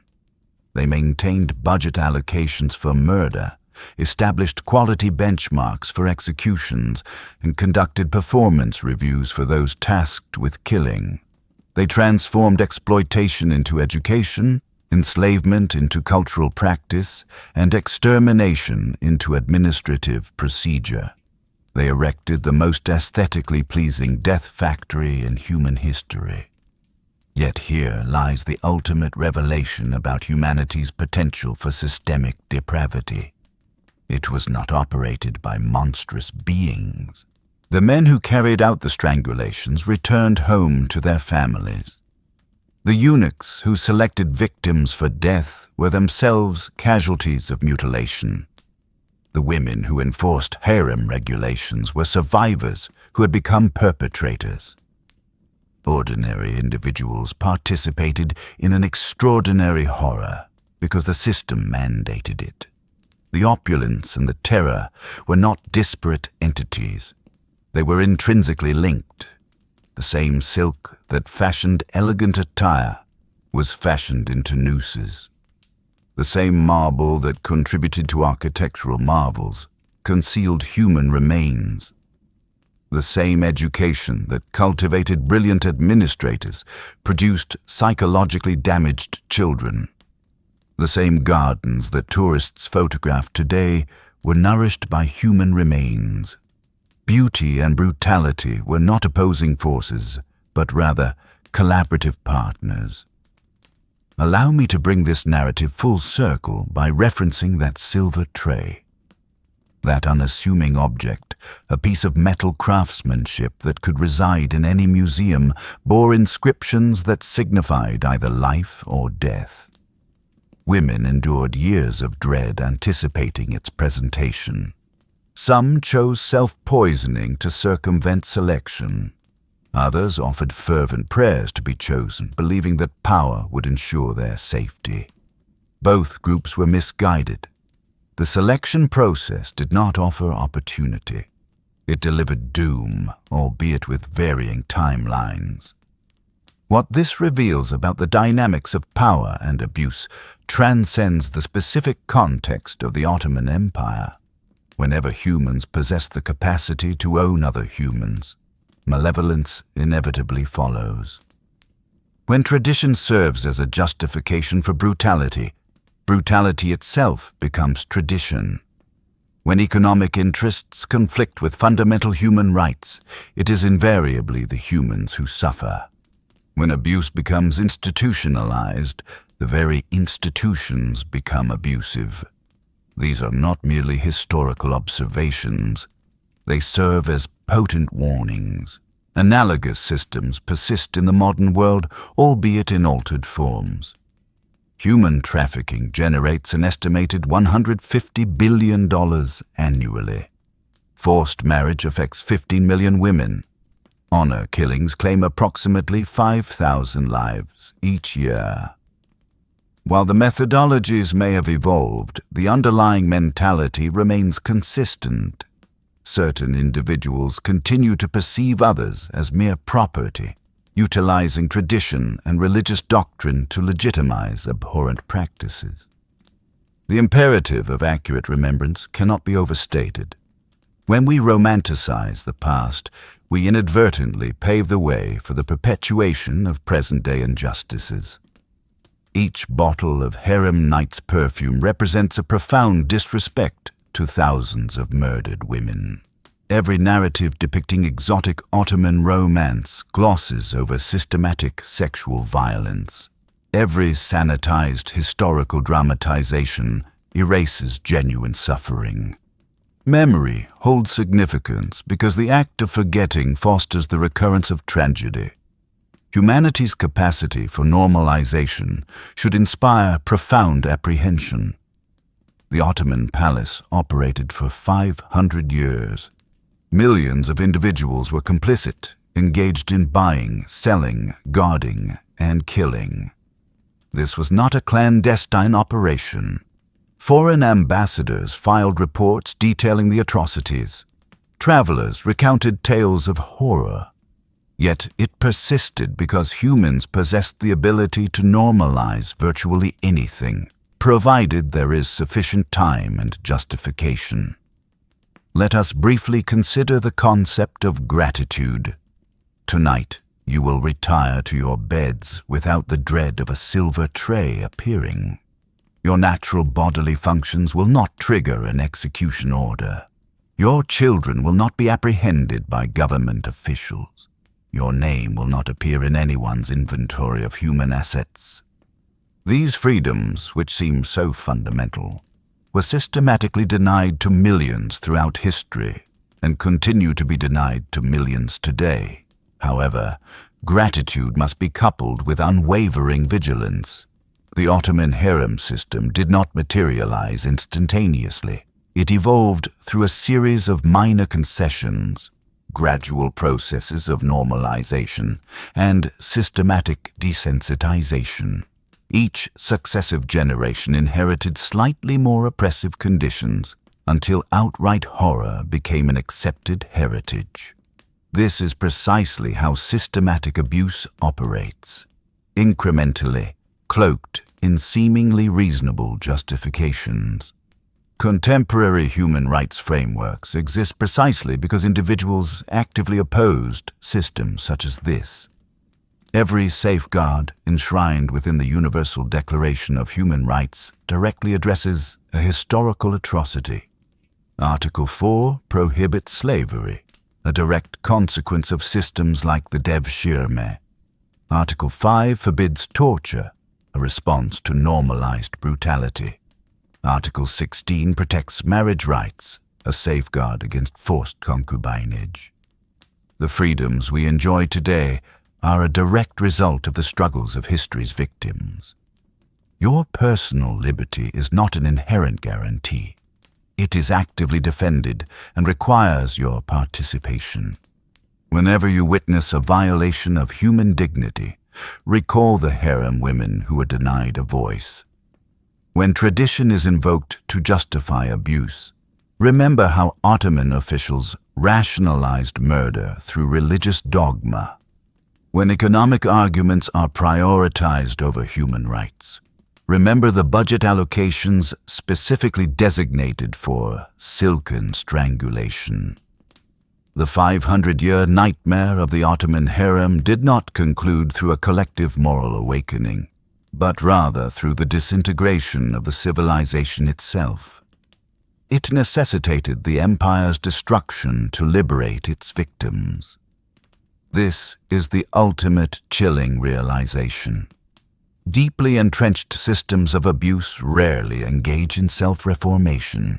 Speaker 1: They maintained budget allocations for murder, established quality benchmarks for executions, and conducted performance reviews for those tasked with killing. They transformed exploitation into education, enslavement into cultural practice, and extermination into administrative procedure. They erected the most aesthetically pleasing death factory in human history. Yet here lies the ultimate revelation about humanity's potential for systemic depravity. It was not operated by monstrous beings. The men who carried out the strangulations returned home to their families. The eunuchs who selected victims for death were themselves casualties of mutilation. The women who enforced harem regulations were survivors who had become perpetrators. Ordinary individuals participated in an extraordinary horror because the system mandated it. The opulence and the terror were not disparate entities. They were intrinsically linked. The same silk that fashioned elegant attire was fashioned into nooses. The same marble that contributed to architectural marvels concealed human remains. The same education that cultivated brilliant administrators produced psychologically damaged children. The same gardens that tourists photograph today were nourished by human remains. Beauty and brutality were not opposing forces, but rather collaborative partners. Allow me to bring this narrative full circle by referencing that silver tray. That unassuming object, a piece of metal craftsmanship that could reside in any museum, bore inscriptions that signified either life or death. Women endured years of dread anticipating its presentation. Some chose self-poisoning to circumvent selection. Others offered fervent prayers to be chosen, believing that power would ensure their safety. Both groups were misguided. The selection process did not offer opportunity. It delivered doom, albeit with varying timelines. What this reveals about the dynamics of power and abuse transcends the specific context of the Ottoman Empire. Whenever humans possess the capacity to own other humans, malevolence inevitably follows. When tradition serves as a justification for brutality, brutality itself becomes tradition. When economic interests conflict with fundamental human rights, it is invariably the humans who suffer. When abuse becomes institutionalized, the very institutions become abusive. These are not merely historical observations. They serve as potent warnings. Analogous systems persist in the modern world, albeit in altered forms. Human trafficking generates an estimated $150 billion annually. Forced marriage affects 15 million women. Honor killings claim approximately 5,000 lives each year. While the methodologies may have evolved, the underlying mentality remains consistent. Certain individuals continue to perceive others as mere property, utilizing tradition and religious doctrine to legitimize abhorrent practices. The imperative of accurate remembrance cannot be overstated. When we romanticize the past, we inadvertently pave the way for the perpetuation of present-day injustices. Each bottle of Harem Night's perfume represents a profound disrespect to thousands of murdered women. Every narrative depicting exotic Ottoman romance glosses over systematic sexual violence. Every sanitized historical dramatization erases genuine suffering. Memory holds significance because the act of forgetting fosters the recurrence of tragedy. Humanity's capacity for normalization should inspire profound apprehension. The Ottoman palace operated for 500 years. Millions of individuals were complicit, engaged in buying, selling, guarding, and killing. This was not a clandestine operation. Foreign ambassadors filed reports detailing the atrocities. Travelers recounted tales of horror. Yet it persisted because humans possessed the ability to normalize virtually anything, provided there is sufficient time and justification. Let us briefly consider the concept of gratitude. Tonight, you will retire to your beds without the dread of a silver tray appearing. Your natural bodily functions will not trigger an execution order. Your children will not be apprehended by government officials. Your name will not appear in anyone's inventory of human assets. These freedoms, which seem so fundamental, were systematically denied to millions throughout history and continue to be denied to millions today. However, gratitude must be coupled with unwavering vigilance. The Ottoman harem system did not materialize instantaneously. It evolved through a series of minor concessions, gradual processes of normalization, and systematic desensitization. Each successive generation inherited slightly more oppressive conditions until outright horror became an accepted heritage. This is precisely how systematic abuse operates, incrementally, cloaked in seemingly reasonable justifications. Contemporary human rights frameworks exist precisely because individuals actively opposed systems such as this. Every safeguard enshrined within the Universal Declaration of Human Rights directly addresses a historical atrocity. Article 4 prohibits slavery, a direct consequence of systems like the Devshirme. Article 5 forbids torture, a response to normalized brutality. Article 16 protects marriage rights, a safeguard against forced concubinage. The freedoms we enjoy today are a direct result of the struggles of history's victims. Your personal liberty is not an inherent guarantee. It is actively defended and requires your participation. Whenever you witness a violation of human dignity, recall the harem women who were denied a voice. When tradition is invoked to justify abuse, remember how Ottoman officials rationalized murder through religious dogma. When economic arguments are prioritized over human rights, remember the budget allocations specifically designated for silken strangulation. The 500-year nightmare of the Ottoman harem did not conclude through a collective moral awakening, but rather through the disintegration of the civilization itself. it necessitated the empire's destruction to liberate its victims. This is the ultimate chilling realization. Deeply entrenched systems of abuse rarely engage in self-reformation.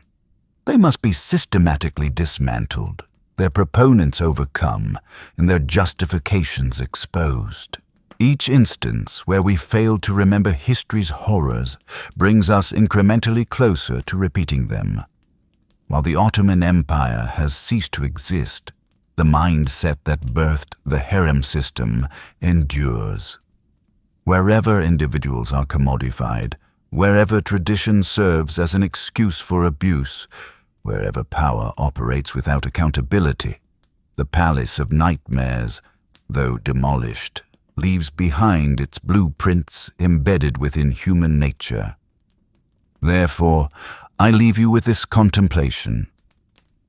Speaker 1: They must be systematically dismantled, their proponents overcome, and their justifications exposed. Each instance where we fail to remember history's horrors brings us incrementally closer to repeating them. While the Ottoman Empire has ceased to exist, the mindset that birthed the harem system endures. Wherever individuals are commodified, wherever tradition serves as an excuse for abuse, wherever power operates without accountability, the palace of nightmares, though demolished, leaves behind its blueprints embedded within human nature. Therefore, I leave you with this contemplation.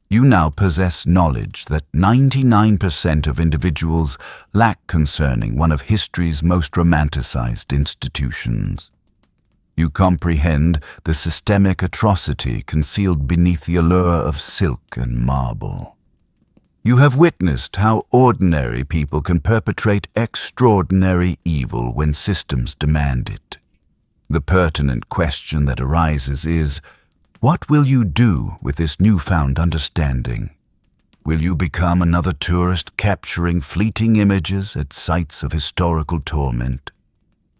Speaker 1: You now possess knowledge that 99% of individuals lack concerning one of history's most romanticized institutions. You comprehend the systemic atrocity concealed beneath the allure of silk and marble. You have witnessed how ordinary people can perpetrate extraordinary evil when systems demand it. The pertinent question that arises is, what will you do with this newfound understanding? Will you become another tourist capturing fleeting images at sites of historical torment?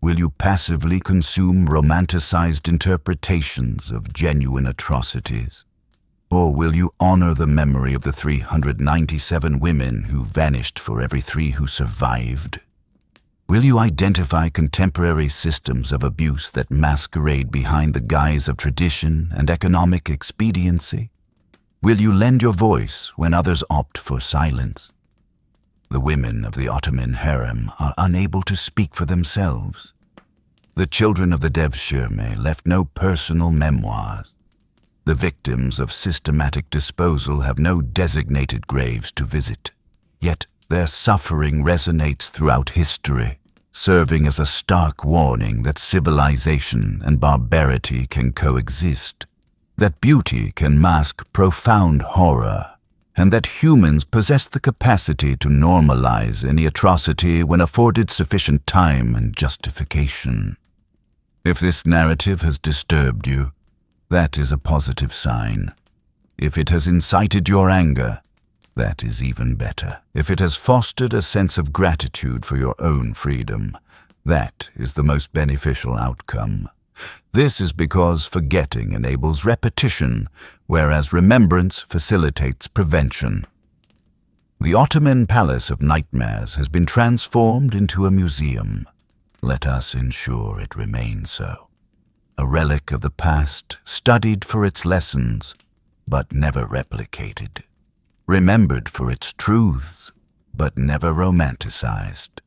Speaker 1: Will you passively consume romanticized interpretations of genuine atrocities? Or will you honor the memory of the 397 women who vanished for every 3 who survived? Will you identify contemporary systems of abuse that masquerade behind the guise of tradition and economic expediency? Will you lend your voice when others opt for silence? The women of the Ottoman harem are unable to speak for themselves. The children of the Devshirme left no personal memoirs. The victims of systematic disposal have no designated graves to visit. Yet their suffering resonates throughout history, serving as a stark warning that civilization and barbarity can coexist, that beauty can mask profound horror, and that humans possess the capacity to normalize any atrocity when afforded sufficient time and justification. If this narrative has disturbed you, that is a positive sign. If it has incited your anger, that is even better. If it has fostered a sense of gratitude for your own freedom, that is the most beneficial outcome. This is because forgetting enables repetition, whereas remembrance facilitates prevention. The Ottoman Palace of Nightmares has been transformed into a museum. Let us ensure it remains so. A relic of the past, studied for its lessons, but never replicated. Remembered for its truths, but never romanticized.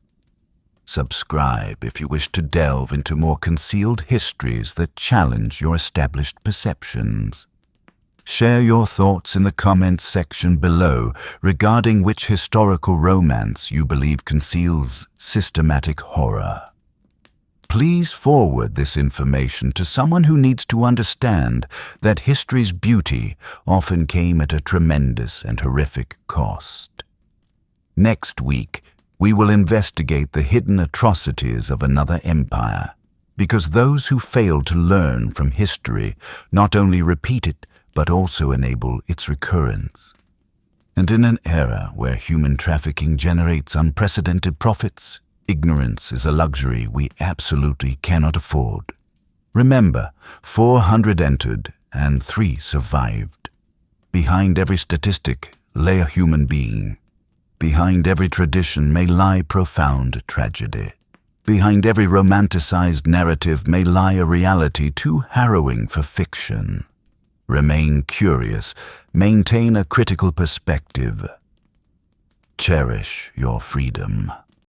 Speaker 1: Subscribe if you wish to delve into more concealed histories that challenge your established perceptions. Share your thoughts in the comments section below regarding which historical romance you believe conceals systematic horror. Please forward this information to someone who needs to understand that history's beauty often came at a tremendous and horrific cost. Next week, we will investigate the hidden atrocities of another empire, because those who fail to learn from history not only repeat it, but also enable its recurrence. And in an era where human trafficking generates unprecedented profits, ignorance is a luxury we absolutely cannot afford. Remember, 400 entered and 3 survived. Behind every statistic lay a human being. Behind every tradition may lie profound tragedy. Behind every romanticized narrative may lie a reality too harrowing for fiction. Remain curious, maintain a critical perspective. Cherish your freedom.